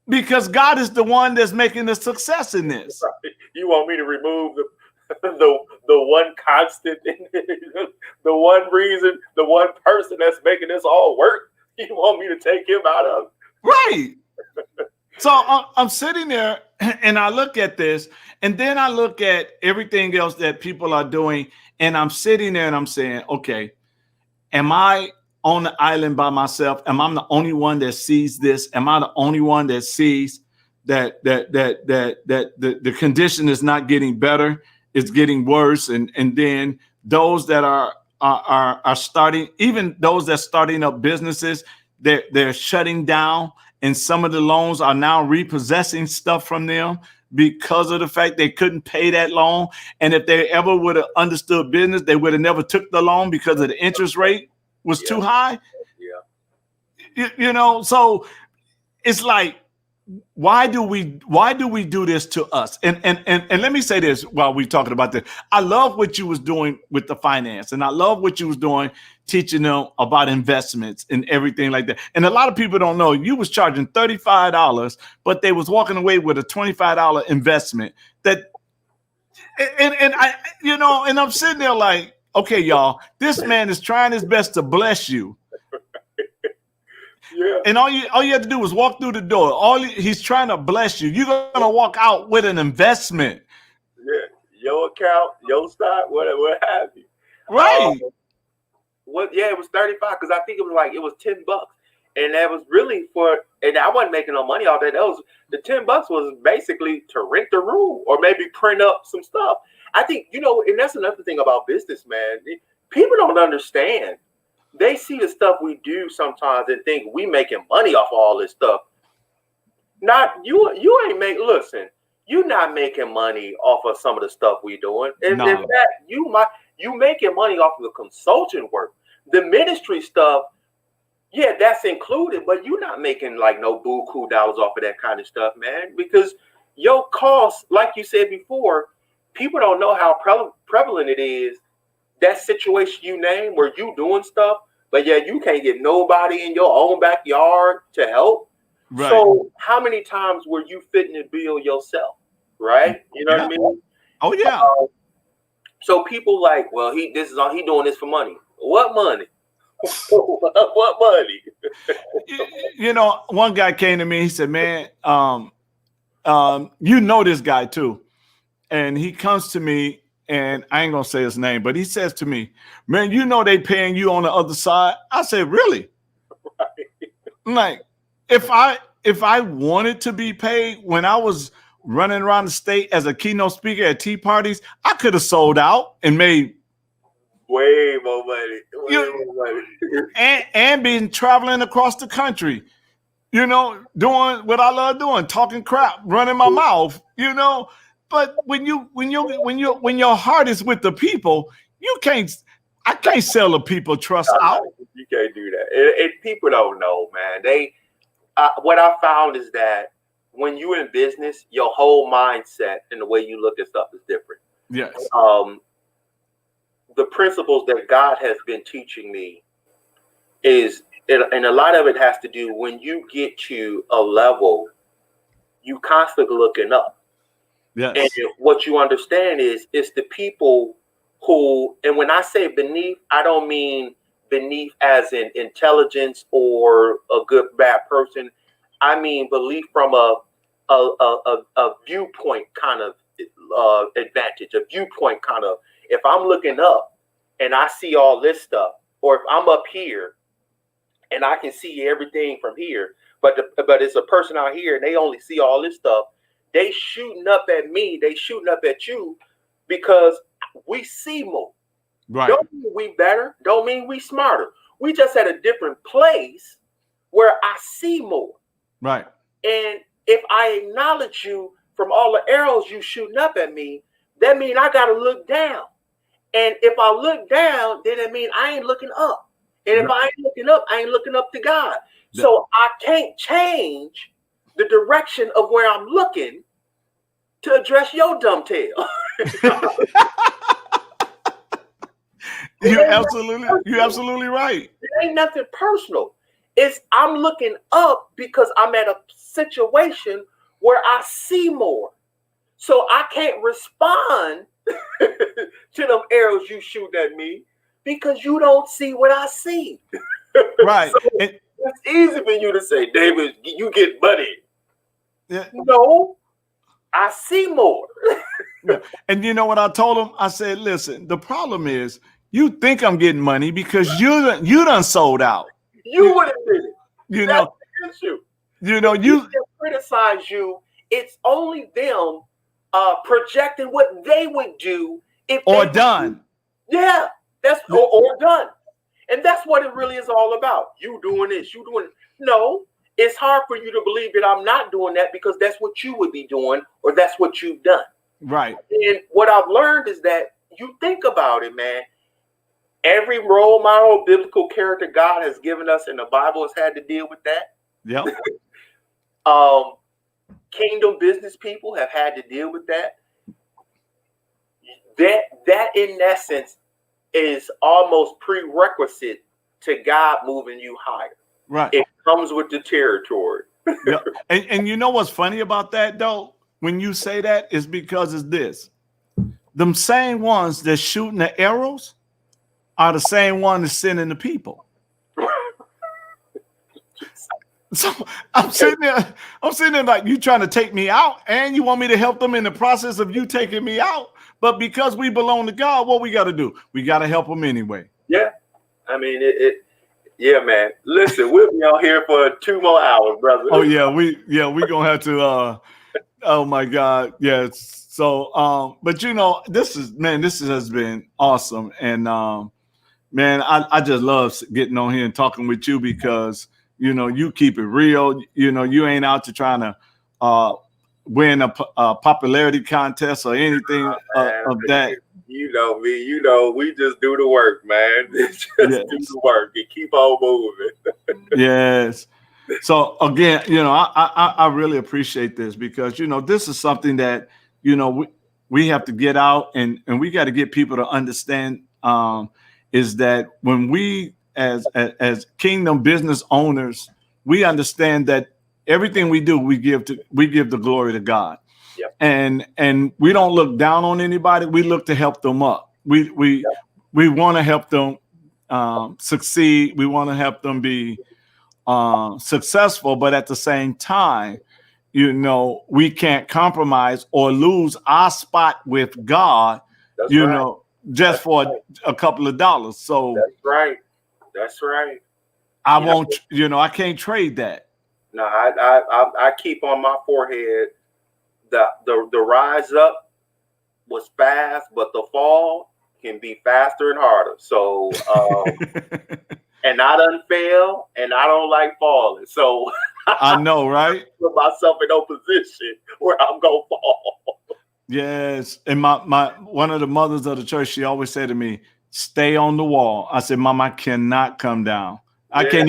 Because God is the one that's making the success in this. You want me to remove the one constant, the one reason, the one person that's making this all work? You want me to take him out of it? Right. So I'm sitting there and I look at this, and then I look at everything else that people are doing, and I'm sitting there and I'm saying, okay, am I on the island by myself? Am I the only one that sees this? Am I the only one that sees that the condition is not getting better? It's getting worse. And then those that are starting, even those that starting up businesses, they're shutting down, and some of the loans are now repossessing stuff from them because of the fact they couldn't pay that loan. And if they ever would have understood business, they would have never took the loan because of the interest rate was too high. Yeah. So it's like, why do we do this to us? And let me say this while we're talking about this. I love what you was doing with the finance, and I love what you was doing teaching them about investments and everything like that. And a lot of people don't know you was charging $35, but they was walking away with a $25 investment. And I'm sitting there like, okay, y'all, this man is trying his best to bless you. Yeah. And all you have to do is walk through the door. He's trying to bless you. You're gonna walk out with an investment. Yeah, your account, your stock, whatever have you. Right. It was 35 because I think it was $10, and that was really and I wasn't making no money off that. The $10 was basically to rent the room or maybe print up some stuff. I think and that's another thing about business, man. People don't understand. They see the stuff we do sometimes and think we making money off of all this stuff. Not you ain't listen, you're not making money off of some of the stuff we doing. In fact, you making money off of the consulting work. The ministry stuff, yeah, that's included, but you're not making like no buku dollars off of that kind of stuff, man, because your costs, like you said before, people don't know how prevalent it is. That situation you name where you doing stuff, but yeah, you can't get nobody in your own backyard to help. Right. So how many times were you fitting the bill yourself? Right? You know what I mean? Oh yeah. So people like, well, he doing this for money. What money? What money? One guy came to me. He said, "Man, this guy too," and he comes to me. And I ain't gonna say his name, but he says to me, "Man, they paying you on the other side." I said, "Really?" Right. I'm like, if I wanted to be paid when I was running around the state as a keynote speaker at tea parties, I could have sold out and made way more money. And been traveling across the country. you know, doing what I love doing, talking crap, running my mouth, you know. But when your heart is with the people, you can't. I can't sell the people trust out. You can't do that. People don't know, man. What I found is that when you're in business, your whole mindset and the way you look at stuff is different. Yes. The principles that God has been teaching me is, and a lot of it has to do when you get to a level, you constantly looking up. Yes. And what you understand is it's the people who, and when I say beneath, I don't mean beneath as in intelligence or a good bad person. I mean belief from a viewpoint kind of advantage, a viewpoint kind of. If I'm looking up and I see all this stuff, or if I'm up here and I can see everything from here, but it's a person out here and they only see all this stuff, they shooting up at me, they shooting up at you because we see more. Right. Don't mean we better, don't mean we smarter. We just at a different place where I see more. Right. And if I acknowledge you from all the arrows you shooting up at me, that means I got to look down. And if I look down, then it means I ain't looking up. And if I ain't looking up, I ain't looking up to God. So I can't change the direction of where I'm looking to address your dumb tail. You're absolutely right. It ain't nothing personal. It's I'm looking up because I'm at a situation where I see more. So I can't respond to them arrows you shoot at me because you don't see what I see. Right. So it's easy for you to say, David, you get money. Yeah. No, I see more. And you know what I told him? I said, listen, the problem is you think I'm getting money because you done sold out. You would have did it. You That's know, the issue. you know, you criticize you. It's only them projecting what they would do if or they done. Yeah, that's or done. And that's what it really is all about. You doing this, you doing it. No, it's hard for you to believe that I'm not doing that because that's what you would be doing or that's what you've done. Right. And what I've learned is that you think about it, man. Every role model, biblical character God has given us in the Bible has had to deal with that. Yep. Kingdom business people have had to deal with that. That in essence is almost prerequisite to God moving you higher. Right. It comes with the territory. Yep. And you know what's funny about that though? When you say that is because it's this. Them same ones that shooting the arrows are the same one that's sending the people. So I'm sitting there like, you trying to take me out and you want me to help them in the process of you taking me out. But because we belong to God, what we got to do? We got to help them anyway. Yeah. I mean, yeah, man. Listen, we'll be out here for 2 more hours, brother. Oh yeah, we gonna have to oh my God. Yes. So but you know, this has been awesome. And man, I just love getting on here and talking with you because you know, you keep it real. You know, you ain't out to trying to win a popularity contest or anything of that. You know me. You know, we just do the work, man. Just do the work and keep on moving. Yes. So again, you know, I really appreciate this because, you know, this is something that, you know, we have to get out and we got to get people to understand is that when we as kingdom business owners, we understand that everything we do, we give the glory to God. Yep. And we don't look down on anybody. We look to help them up. We want to help them succeed. We want to help them be successful, but at the same time, you know, we can't compromise or lose our spot with God. That's you right. know, just That's for right. a couple of dollars. So That's right. That's right. I won't, you know, I can't trade that. No, I keep on my forehead the rise up was fast, but the fall can be faster and harder. So and I done fell, and I don't like falling. So I know, right? Put myself in no position where I'm gonna fall. Yes. And my one of the mothers of the church, she always said to me, stay on the wall. I said, Mom, I cannot come down. I can't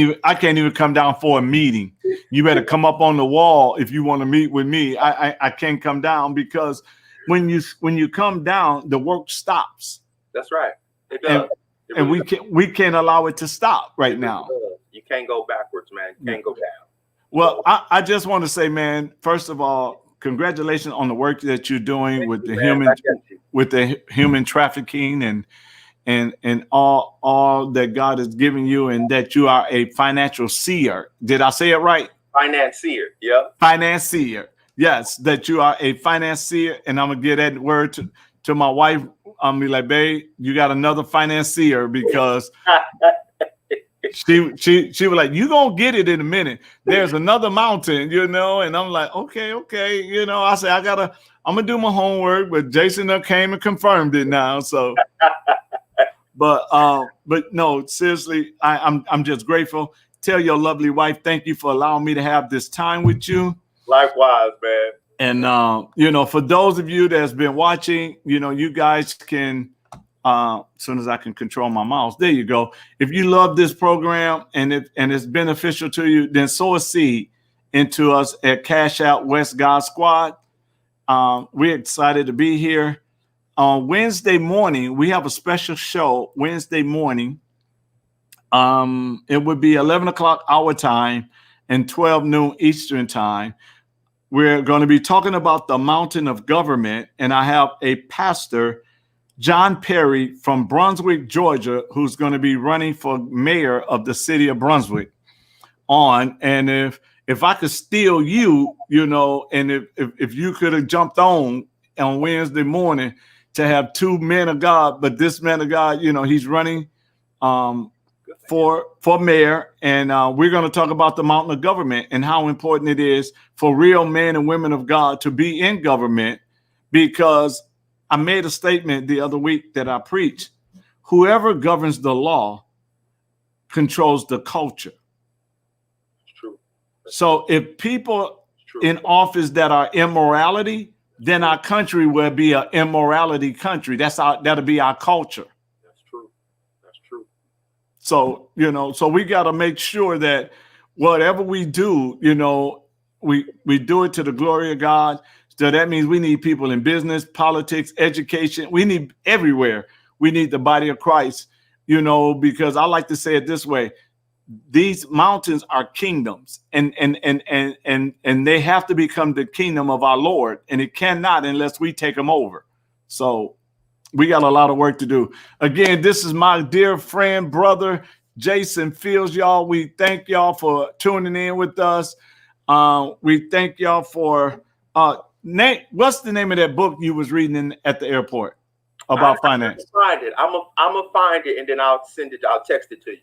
even come down for a meeting. You better come up on the wall if you want to meet with me. I can't come down because when you come down, the work stops. That's right. It does. And we can't allow it to stop right now. You can't go backwards, man. You can't go down. Well, I just want to say, man, first of all, congratulations on the work that you're doing with the human trafficking and all that God has given you, and that you are a financial seer. Did I say it right? Financier. Yep. Financier. Yes, that you are a financier, and I'm gonna give that word to my wife. I'm be like, babe, you got another financier, because she was like, you gonna get it in a minute. There's another mountain, and I'm like, okay. I say I'm gonna do my homework, but Jason came and confirmed it now. So, but no, seriously, I'm just grateful. Tell your lovely wife, thank you for allowing me to have this time with you. Likewise, man. And for those of you that's been watching, you guys can. As soon as I can control my mouse, there you go. If you love this program and it's beneficial to you, then sow a seed into us at Cash Out West God Squad. We're excited to be here. On Wednesday morning, we have a special show Wednesday morning. It would be 11 o'clock our time and 12 noon Eastern time. We're going to be talking about the mountain of government, and I have a pastor, John Perry from Brunswick, Georgia, who's going to be running for mayor of the city of Brunswick on. And if I could steal you, and if you could have jumped on Wednesday morning to have two men of God, but this man of God, he's running for mayor. And we're going to talk about the mountain of government and how important it is for real men and women of God to be in government, because I made a statement the other week that I preached. Whoever governs the law controls the culture. It's true. So if people in office that are immorality, then our country will be an immorality country. That'll be our culture. That's true. That's true. So, so we got to make sure that whatever we do, we do it to the glory of God. So that means we need people in business, politics, education. We need everywhere. We need the body of Christ, because I like to say it this way. These mountains are kingdoms, and they have to become the kingdom of our Lord, and it cannot unless we take them over. So we got a lot of work to do. Again, this is my dear friend, brother, Jason Fields, y'all. We thank y'all for tuning in with us. We thank y'all for what's the name of that book you was reading at the airport about finance? Find it. I'm gonna find it, and then I'll send it. I'll text it to you.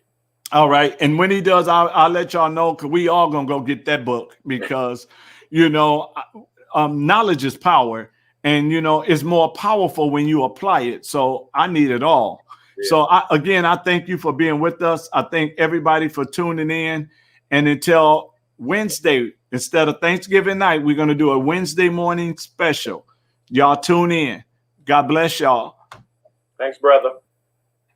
All right. And when he does, I'll let y'all know, because we all gonna go get that book, because knowledge is power, and it's more powerful when you apply it. So I need it all. Yeah. So I thank you for being with us. I thank everybody for tuning in. And until Wednesday, instead of Thanksgiving night, we're going to do a Wednesday morning special. Y'all tune in. God bless y'all. Thanks, brother.